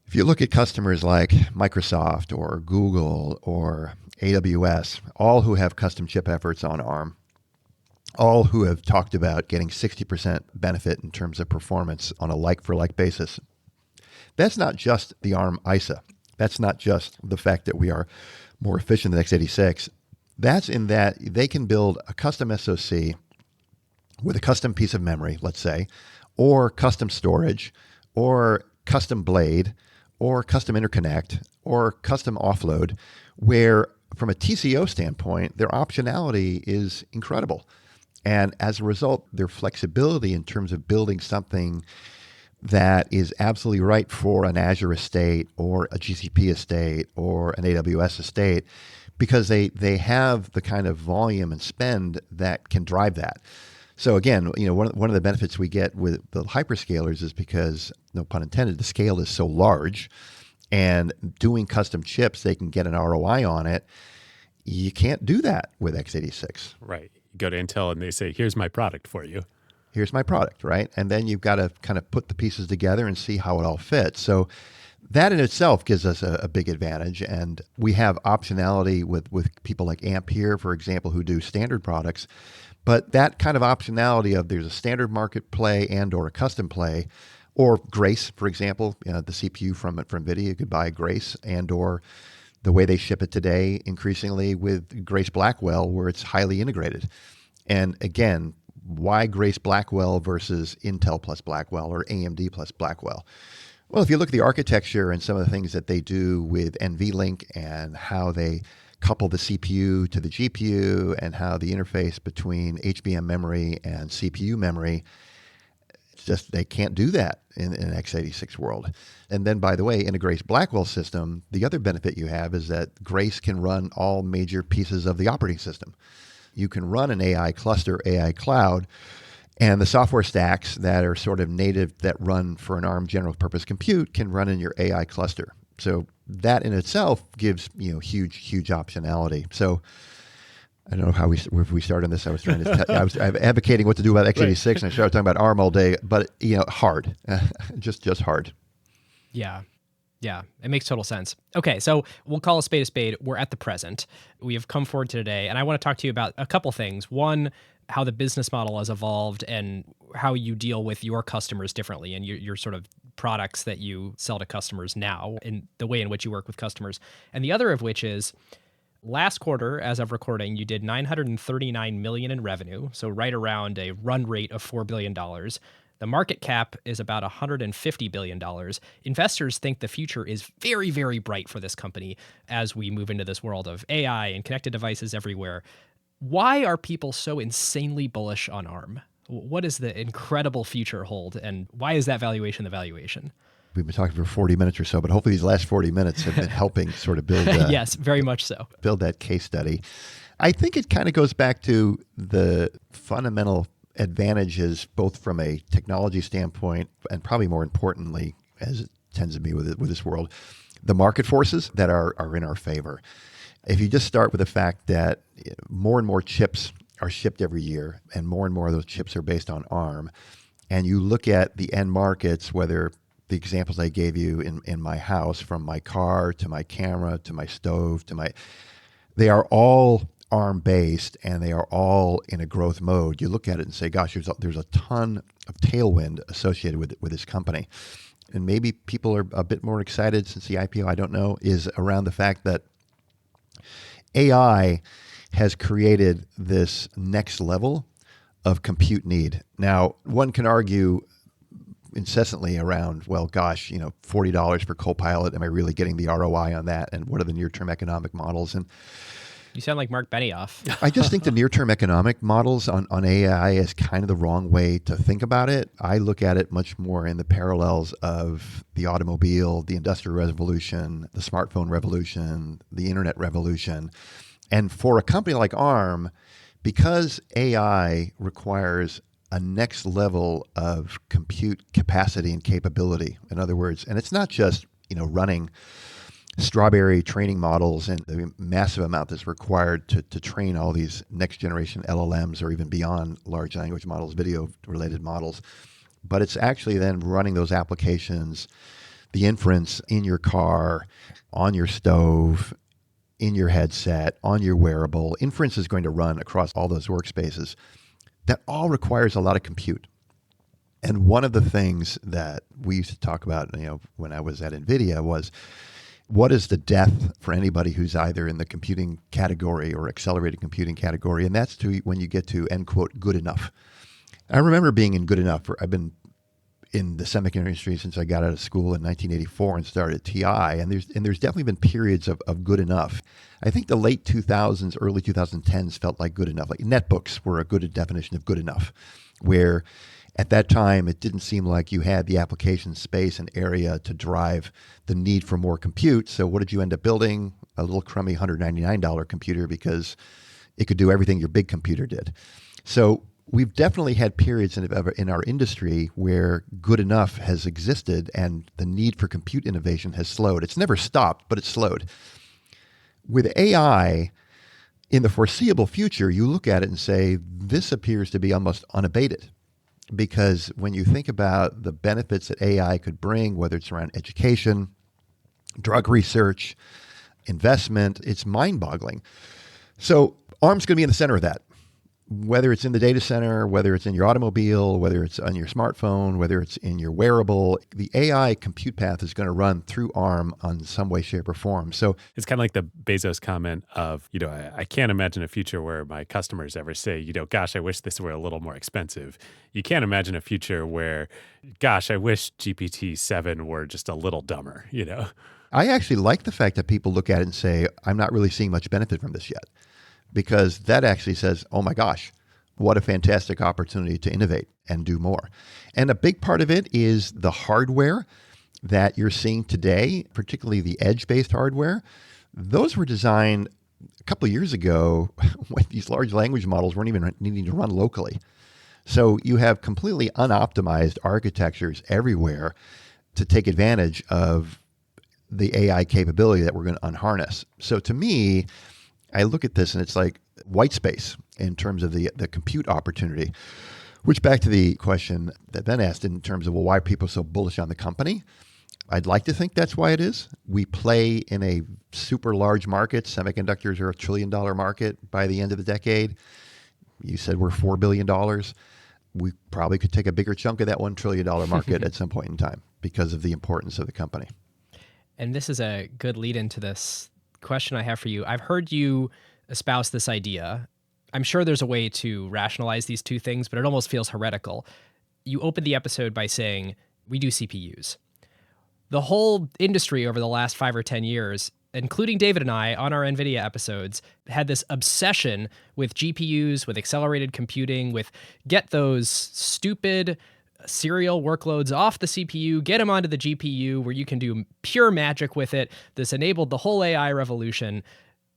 if you look at customers like Microsoft or Google or AWS, all who have custom chip efforts on ARM, all who have talked about getting 60% benefit in terms of performance on a like-for-like basis. That's not just the ARM ISA. That's not just the fact that we are more efficient than x86. That's in that they can build a custom SoC with a custom piece of memory, let's say, or custom storage, or custom blade, or custom interconnect, or custom offload, where from a TCO standpoint, their optionality is incredible. And as a result, their flexibility in terms of building something that is absolutely right for an Azure estate or a GCP estate or an AWS estate, because they have the kind of volume and spend that can drive that. So again, you know, one of the benefits we get with the hyperscalers is because, no pun intended, the scale is so large, and doing custom chips, they can get an ROI on it. You can't do that with x86. Right. You go to Intel and they say, here's my product for you. Here's my product, right? And then you've got to kind of put the pieces together and see how it all fits. So that in itself gives us a big advantage. And we have optionality with people like Ampere, for example, who do standard products. But that kind of optionality of there's a standard market play and or a custom play, or Grace, for example, the CPU from Nvidia, you could buy Grace, and or the way they ship it today, increasingly with Grace Blackwell, where it's highly integrated. And again, why Grace Blackwell versus Intel plus Blackwell or AMD plus Blackwell? Well, if you look at the architecture and some of the things that they do with NVLink and how they couple the CPU to the GPU and how the interface between HBM memory and CPU memory, it's just they can't do that in an x86 world. And then, by the way, in a Grace Blackwell system, the other benefit you have is that Grace can run all major pieces of the operating system. You can run an AI cluster, AI cloud, and the software stacks that are sort of native that run for an ARM general purpose compute can run in your AI cluster. So that in itself gives huge optionality. So I don't know how we started on this. I was trying to I was advocating what to do about x86, right. And I started talking about ARM all day. But hard, just hard. Yeah. Yeah, it makes total sense. Okay, so we'll call a spade. We're at the present. We have come forward to today, and I want to talk to you about a couple things. One, how the business model has evolved and how you deal with your customers differently and your sort of products that you sell to customers now and the way in which you work with customers. And the other of which is, Last quarter, as of recording, you did $939 million in revenue, so right around a run rate of $4 billion. The market cap is about $150 billion. Investors think the future is very, very bright for this company as we move into this world of AI and connected devices everywhere. Why are people so insanely bullish on ARM? What does the incredible future hold, and why is that valuation the valuation? We've been talking for 40 minutes or so, but hopefully these last 40 minutes have been helping sort of build yes, very much so. Build that case study. I think it kind of goes back to the fundamental advantages, both from a technology standpoint and probably more importantly, as it tends to be with this world, the market forces that are in our favor. If you just start with the fact that more and more chips are shipped every year and more of those chips are based on ARM, and you look at the end markets, whether the examples I gave you in my house, from my car to my camera to my stove they are all ARM based and they are all in a growth mode. You look at it and say, gosh, there's a ton of tailwind associated with this company. And maybe people are a bit more excited since the IPO, I don't know, is around the fact that AI has created this next level of compute need. Now, one can argue incessantly around, well, gosh, $40 for Copilot. Am I really getting the ROI on that? And what are the near-term economic models? And you sound like Mark Benioff. I just think the near-term economic models on AI is kind of the wrong way to think about it. I look at it much more in the parallels of the automobile, the industrial revolution, the smartphone revolution, the internet revolution. And for a company like ARM, because AI requires a next level of compute capacity and capability. In other words, and it's not just, running strawberry training models and the massive amount that's required to train all these next generation LLMs or even beyond large language models, video related models. But it's actually then running those applications, the inference in your car, on your stove, in your headset, on your wearable. Inference is going to run across all those workspaces. That all requires a lot of compute. And one of the things that we used to talk about, when I was at Nvidia was, what is the death for anybody who's either in the computing category or accelerated computing category? And that's when you get to, end quote, good enough. I remember being in good enough. I've been in the semiconductor industry since I got out of school in 1984 and started at TI. And there's definitely been periods of good enough. I think the late 2000s, early 2010s felt like good enough. Like netbooks were a good definition of good enough, where at that time it didn't seem like you had the application space and area to drive the need for more compute. So what did you end up building? A little crummy $199 computer because it could do everything your big computer did. So we've definitely had periods in our industry where good enough has existed and the need for compute innovation has slowed. It's never stopped, but it's slowed. With AI, in the foreseeable future, you look at it and say, this appears to be almost unabated. Because when you think about the benefits that AI could bring, whether it's around education, drug research, investment, it's mind-boggling. So ARM's going to be in the center of that. Whether it's in the data center, whether it's in your automobile, whether it's on your smartphone, whether it's in your wearable, the AI compute path is going to run through ARM on some way, shape, or form. So it's kind of like the Bezos comment of, I can't imagine a future where my customers ever say, gosh, I wish this were a little more expensive. You can't imagine a future where, gosh, I wish GPT-7 were just a little dumber, I actually like the fact that people look at it and say, I'm not really seeing much benefit from this yet. Because that actually says, oh my gosh, what a fantastic opportunity to innovate and do more. And a big part of it is the hardware that you're seeing today, particularly the edge-based hardware. Those were designed a couple of years ago when these large language models weren't even needing to run locally. So you have completely unoptimized architectures everywhere to take advantage of the AI capability that we're going to unharness. So to me, I look at this and it's like white space in terms of the compute opportunity, which back to the question that Ben asked in terms of, well, why are people so bullish on the company? I'd like to think that's why it is. We play in a super large market. Semiconductors are $1 trillion market by the end of the decade. You said we're $4 billion. We probably could take a bigger chunk of that $1 trillion market at some point in time because of the importance of the company. And this is a good lead into this question I have for you. I've heard you espouse this idea. I'm sure there's a way to rationalize these two things, but it almost feels heretical. You opened the episode by saying, we do CPUs. The whole industry over the last 5 or 10 years, including David and I on our Nvidia episodes, had this obsession with GPUs, with accelerated computing, with get those stupid serial workloads off the CPU, get them onto the GPU where you can do pure magic with it. This enabled the whole AI revolution.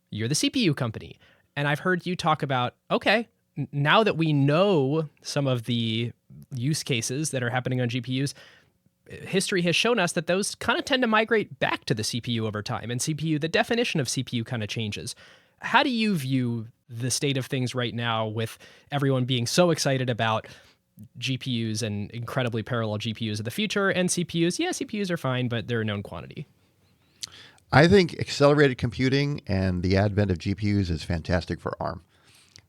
You're the CPU company. And I've heard you talk about, okay, now that we know some of the use cases that are happening on GPUs, history has shown us that those kind of tend to migrate back to the CPU over time. And CPU, the definition of CPU kind of changes. How do you view the state of things right now with everyone being so excited about GPUs and incredibly parallel GPUs of the future and CPUs? Yeah, CPUs are fine, but they're a known quantity. I think accelerated computing and the advent of GPUs is fantastic for ARM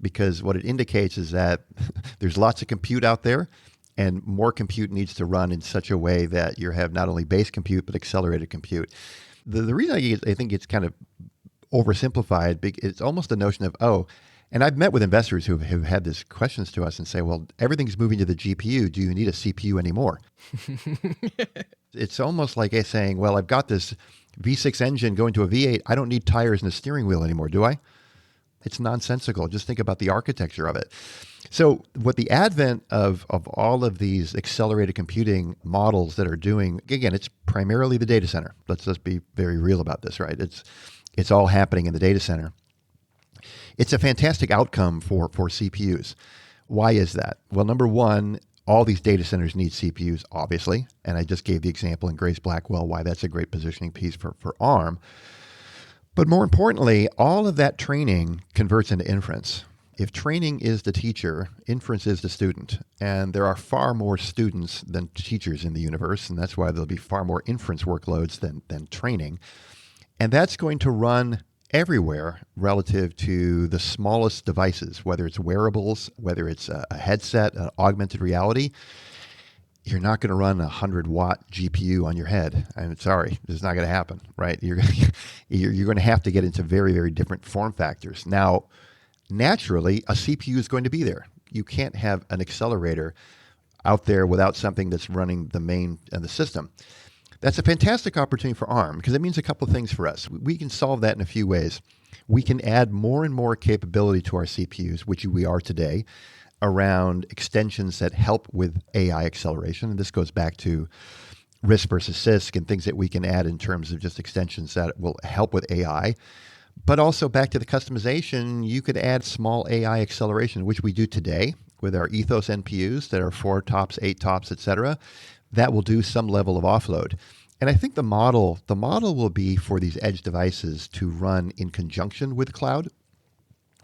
because what it indicates is that there's lots of compute out there and more compute needs to run in such a way that you have not only base compute but accelerated compute. The reason I think it's kind of oversimplified, it's almost a notion of, and I've met with investors who have had these questions to us and say, well, everything's moving to the GPU. Do you need a CPU anymore? It's almost like saying, well, I've got this V6 engine going to a V8. I don't need tires and a steering wheel anymore, do I? It's nonsensical. Just think about the architecture of it. So what the advent of all of these accelerated computing models that are doing, again, it's primarily the data center. Let's just be very real about this, right? It's all happening in the data center. It's a fantastic outcome for CPUs. Why is that? Well, number one, all these data centers need CPUs, obviously. And I just gave the example in Grace Blackwell why that's a great positioning piece for ARM. But more importantly, all of that training converts into inference. If training is the teacher, inference is the student. And there are far more students than teachers in the universe. And that's why there'll be far more inference workloads than training. And that's going to run everywhere relative to the smallest devices, whether it's wearables, whether it's a headset, an augmented reality. You're not going to run a 100-watt GPU on your head. I'm sorry, it's not going to happen, right? You're going to have to get into very, very different form factors. Now, naturally, a CPU is going to be there. You can't have an accelerator out there without something that's running the main and the system. That's a fantastic opportunity for ARM because it means a couple of things for us. We can solve that in a few ways. We can add more and more capability to our CPUs, which we are today, around extensions that help with AI acceleration. And this goes back to RISC versus CISC and things that we can add in terms of just extensions that will help with AI. But also back to the customization, you could add small AI acceleration, which we do today with our Ethos NPUs that are 4 tops, 8 tops, et cetera. That will do some level of offload. And I think the model will be for these edge devices to run in conjunction with cloud,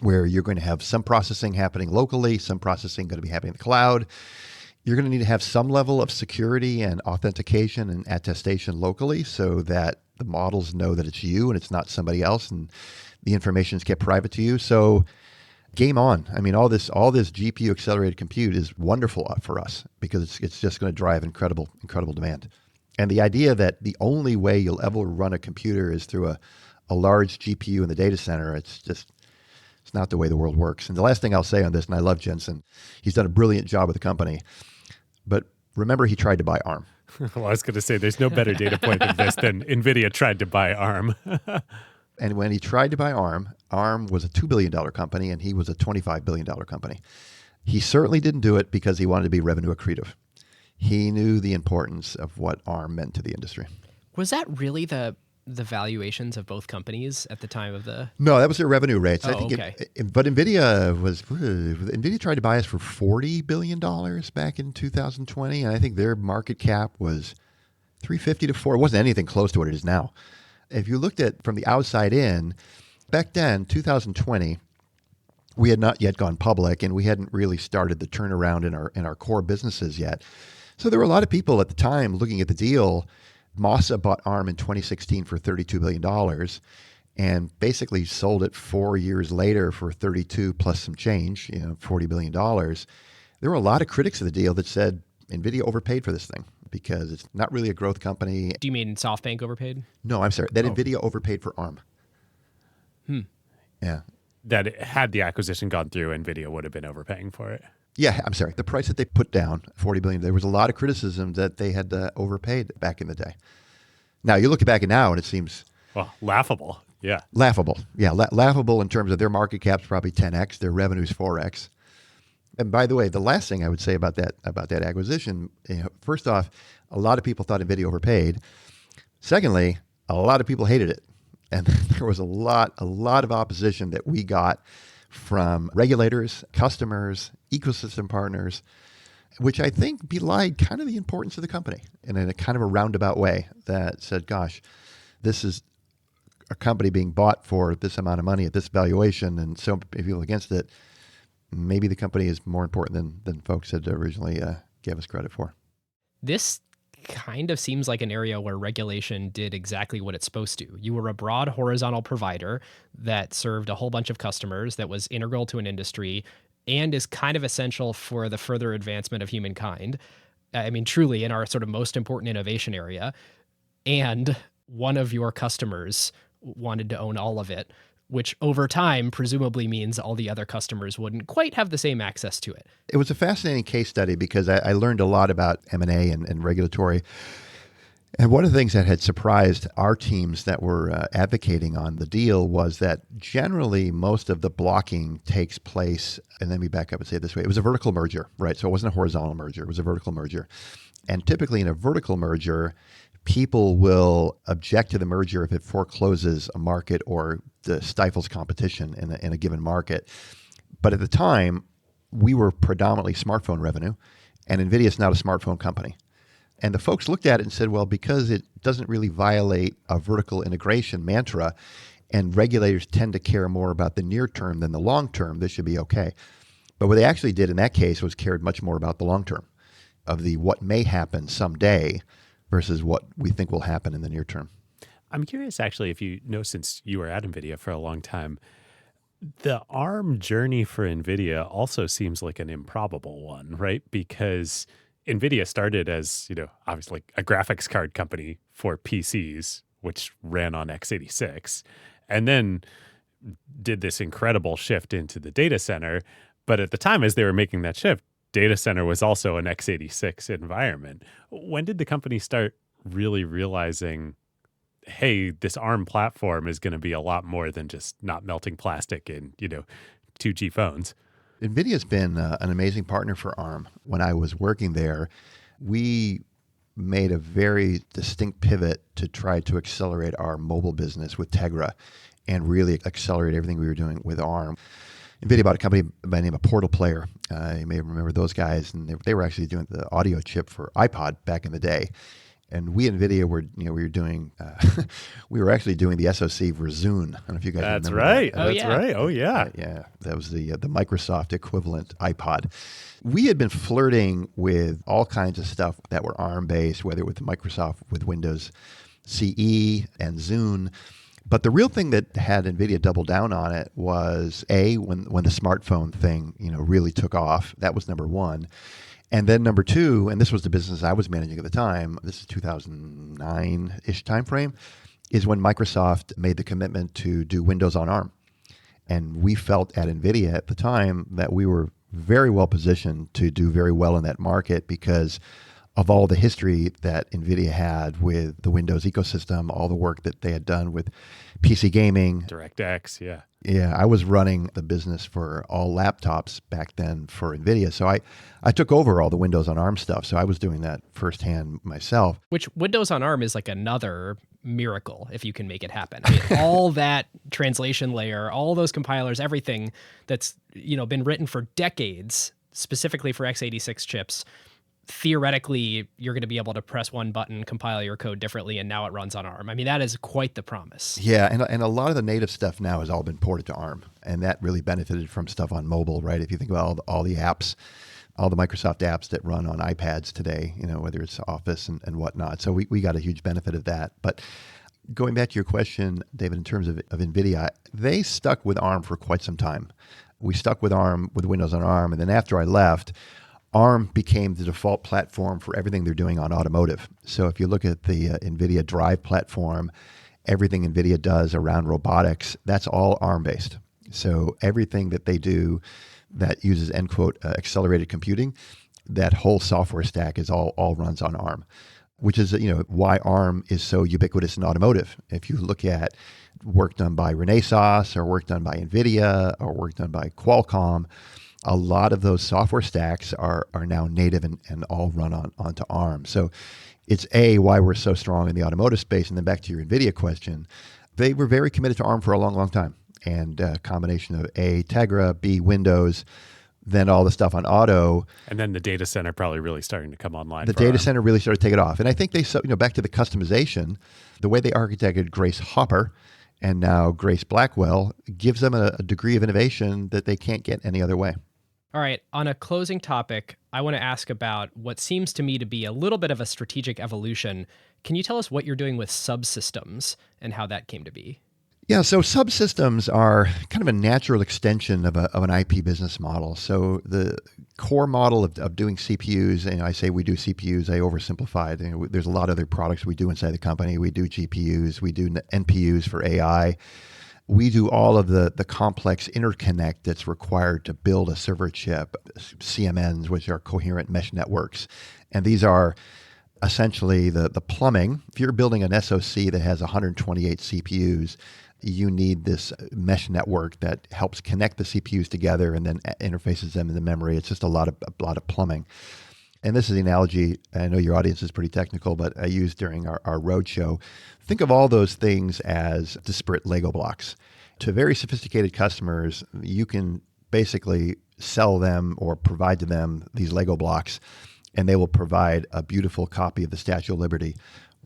where you're going to have some processing happening locally, some processing going to be happening in the cloud. You're going to need to have some level of security and authentication and attestation locally so that the models know that it's you and it's not somebody else and the information is kept private to you. So game on. I mean, all this GPU accelerated compute is wonderful for us because it's just going to drive incredible demand. And the idea that the only way you'll ever run a computer is through a large GPU in the data center, it's not the way the world works. And the last thing I'll say on this, and I love Jensen, he's done a brilliant job with the company, but remember he tried to buy ARM. Well, I was going to say there's no better data point than this than Nvidia tried to buy ARM. And when he tried to buy ARM was a $2 billion company and he was a $25 billion company. He certainly didn't do it because he wanted to be revenue accretive. He knew the importance of what ARM meant to the industry. Was that really the valuations of both companies at the time of the... No, that was their revenue rates. Oh, okay. But Nvidia tried to buy us for $40 billion back in 2020. And I think their market cap was 350 to 4. It wasn't anything close to what it is now. If you looked at from the outside in, back then, 2020, we had not yet gone public and we hadn't really started the turnaround in our core businesses yet. So there were a lot of people at the time looking at the deal. Masa bought ARM in 2016 for $32 billion and basically sold it 4 years later for 32 plus some change, $40 billion. There were a lot of critics of the deal that said Nvidia overpaid for this thing because it's not really a growth company. Do you mean SoftBank overpaid? No, I'm sorry. That Nvidia overpaid for ARM. Yeah. That had the acquisition gone through, Nvidia would have been overpaying for it. Yeah, I'm sorry. The price that they put down, $40 billion, there was a lot of criticism that they had overpaid back in the day. Now, you look back at now and it seems Well, laughable. Yeah. laughable. Yeah, laughable in terms of their market cap's probably 10x, their revenue's 4x. And by the way, the last thing I would say about that acquisition, first off, a lot of people thought Nvidia overpaid. Secondly, a lot of people hated it. And there was a lot of opposition that we got from regulators, customers, ecosystem partners, which I think belied kind of the importance of the company and in a kind of a roundabout way that said, gosh, this is a company being bought for this amount of money at this valuation and so many people against it. Maybe the company is more important than folks had originally gave us credit for. This kind of seems like an area where regulation did exactly what it's supposed to. You were a broad horizontal provider that served a whole bunch of customers, that was integral to an industry, and is kind of essential for the further advancement of humankind. I mean, truly in our sort of most important innovation area. And one of your customers wanted to own all of it, which over time presumably means all the other customers wouldn't quite have the same access to it. It was a fascinating case study because I learned a lot about M&A and regulatory. And one of the things that had surprised our teams that were advocating on the deal was that generally most of the blocking takes place, and let me back up and say it this way, it was a vertical merger, right? So it wasn't a horizontal merger, it was a vertical merger. And typically in a vertical merger, people will object to the merger if it forecloses a market or stifles competition in a given market. But at the time, we were predominantly smartphone revenue, and Nvidia is not a smartphone company. And the folks looked at it and said, well, because it doesn't really violate a vertical integration mantra, and regulators tend to care more about the near term than the long term, this should be okay. But what they actually did in that case was cared much more about the long term, of the what may happen someday versus what we think will happen in the near term. I'm curious, actually, if you know, since you were at NVIDIA for a long time, the ARM journey for NVIDIA also seems like an improbable one, right? Because NVIDIA started as, obviously a graphics card company for PCs, which ran on x86, and then did this incredible shift into the data center. But at the time, as they were making that shift, data center was also an x86 environment. When did the company start really realizing, hey, this ARM platform is going to be a lot more than just not melting plastic in, 2G phones? NVIDIA's been an amazing partner for ARM. When I was working there, we made a very distinct pivot to try to accelerate our mobile business with Tegra and really accelerate everything we were doing with ARM. NVIDIA bought a company by the name of Portal Player. You may remember those guys, and they were actually doing the audio chip for iPod back in the day. And we NVIDIA were, we were doing, we were actually doing the SoC for Zune. I don't know if you guys That's remember right. that. That's right. Oh, yeah. Yeah, that was the Microsoft equivalent iPod. We had been flirting with all kinds of stuff that were ARM-based, whether with Microsoft, with Windows CE and Zune. But the real thing that had NVIDIA double down on it was, when the smartphone thing, really took off. That was number one. And then number two, and this was the business I was managing at the time, this is 2009-ish timeframe, is when Microsoft made the commitment to do Windows on ARM. And we felt at NVIDIA at the time that we were very well positioned to do very well in that market because of all the history that NVIDIA had with the Windows ecosystem, all the work that they had done with PC gaming. DirectX, yeah. Yeah, I was running the business for all laptops back then for NVIDIA. So I took over all the Windows on ARM stuff. So I was doing that firsthand myself. Which Windows on ARM is like another miracle if you can make it happen. I mean, all that translation layer, all those compilers, everything that's been written for decades, specifically for x86 chips. Theoretically, you're going to be able to press one button, compile your code differently, and now it runs on ARM. I mean, that is quite the promise. Yeah, and a lot of the native stuff now has all been ported to ARM, and that really benefited from stuff on mobile, right? If you think about all the apps, all the Microsoft apps that run on iPads today, whether it's Office and whatnot. So we got a huge benefit of that. But going back to your question, David, in terms of NVIDIA, they stuck with ARM for quite some time. We stuck with ARM, with Windows on ARM, and then after I left, ARM became the default platform for everything they're doing on automotive. So if you look at the NVIDIA Drive platform everything Nvidia does around robotics, that's all ARM-based. So everything that they do that uses, end quote, accelerated computing, that whole software stack is all runs on ARM, which is why ARM is so ubiquitous in automotive. If you look at work done by Rene Haas or work done by Nvidia or work done by Qualcomm, a lot of those software stacks are now native and all run onto ARM. So it's why we're so strong in the automotive space. And then back to your Nvidia question, they were very committed to ARM for a long, long time. And a combination of Tegra, B, Windows, then all the stuff on auto. And then the data center probably really starting to come online. The data center really started to take it off. And I think they, back to the customization, the way they architected Grace Hopper and now Grace Blackwell gives them a degree of innovation that they can't get any other way. All right, on a closing topic, I want to ask about what seems to me to be a little bit of a strategic evolution. Can you tell us what you're doing with subsystems and how that came to be? Yeah, so subsystems are kind of a natural extension of an IP business model. So the core model of doing CPUs, and I say we do CPUs, I oversimplified. There's a lot of other products we do inside the company. We do GPUs, we do NPUs for AI. We do all of the complex interconnect that's required to build a server chip, CMNs, which are coherent mesh networks. And these are essentially the plumbing. If you're building an SoC that has 128 CPUs, you need this mesh network that helps connect the CPUs together and then interfaces them in the memory. It's just a lot of plumbing. And this is the analogy, I know your audience is pretty technical, but I used during our roadshow. Think of all those things as disparate Lego blocks. To very sophisticated customers, you can basically sell them or provide to them these Lego blocks, and they will provide a beautiful copy of the Statue of Liberty.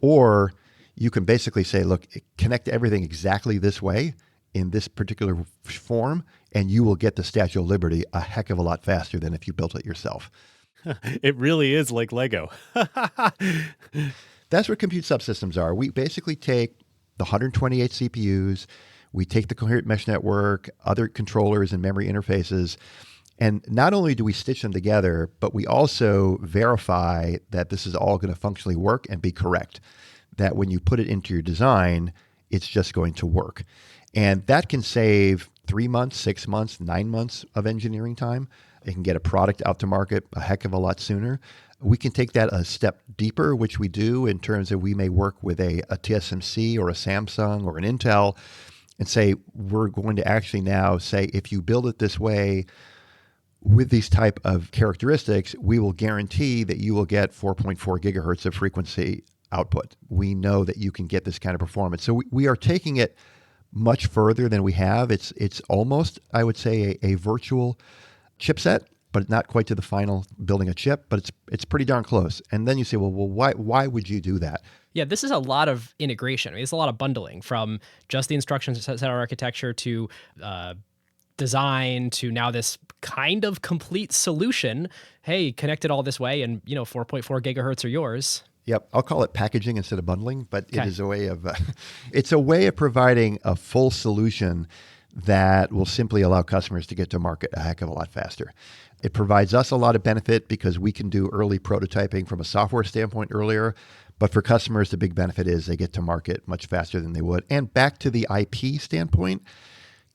Or you can basically say, look, connect everything exactly this way in this particular form, and you will get the Statue of Liberty a heck of a lot faster than if you built it yourself. It really is like Lego. That's what compute subsystems are. We basically take the 128 CPUs, we take the coherent mesh network, other controllers and memory interfaces, and not only do we stitch them together, but we also verify that this is all going to functionally work and be correct. That when you put it into your design, it's just going to work. And that can save 3 months, 6 months, 9 months of engineering time. It can get a product out to market a heck of a lot sooner. We can take that a step deeper, which we do in terms of we may work with a TSMC or a Samsung or an Intel and say, we're going to actually now say, if you build it this way with these type of characteristics, we will guarantee that you will get 4.4 gigahertz of frequency output. We know that you can get this kind of performance. So we are taking it much further than we have. It's almost, I would say, a virtual chipset, but not quite to the final building a chip, but it's pretty darn close. And then you say, well, why would you do that? Yeah, this is a lot of integration. I mean, it's a lot of bundling from just the instruction set architecture to design to now this kind of complete solution. Hey, connect it all this way and 4.4 gigahertz are yours. Yep, I'll call it packaging instead of bundling, but It is a way of it's a way of providing a full solution that will simply allow customers to get to market a heck of a lot faster. It provides us a lot of benefit because we can do early prototyping from a software standpoint earlier, but for customers, the big benefit is they get to market much faster than they would. And back to the IP standpoint,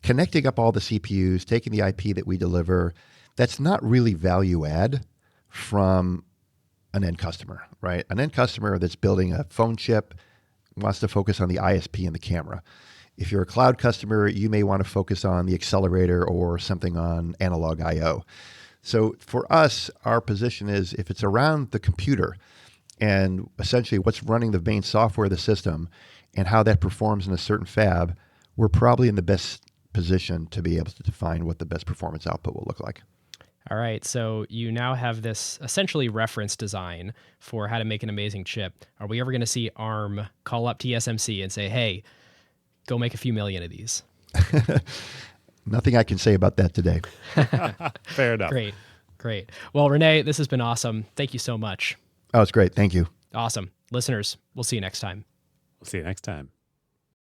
connecting up all the CPUs, taking the IP that we deliver, that's not really value add from an end customer, right? An end customer that's building a phone chip wants to focus on the ISP and the camera. If you're a cloud customer, you may want to focus on the accelerator or something on analog I/O. So for us, our position is if it's around the computer and essentially what's running the main software of the system and how that performs in a certain fab, we're probably in the best position to be able to define what the best performance output will look like. All right, so you now have this essentially reference design for how to make an amazing chip. Are we ever going to see ARM call up TSMC and say, hey, go make a few million of these? Nothing I can say about that today. Fair enough. Great. Well, Rene, this has been awesome. Thank you so much. Oh, it's great. Thank you. Awesome. Listeners, we'll see you next time. We'll see you next time.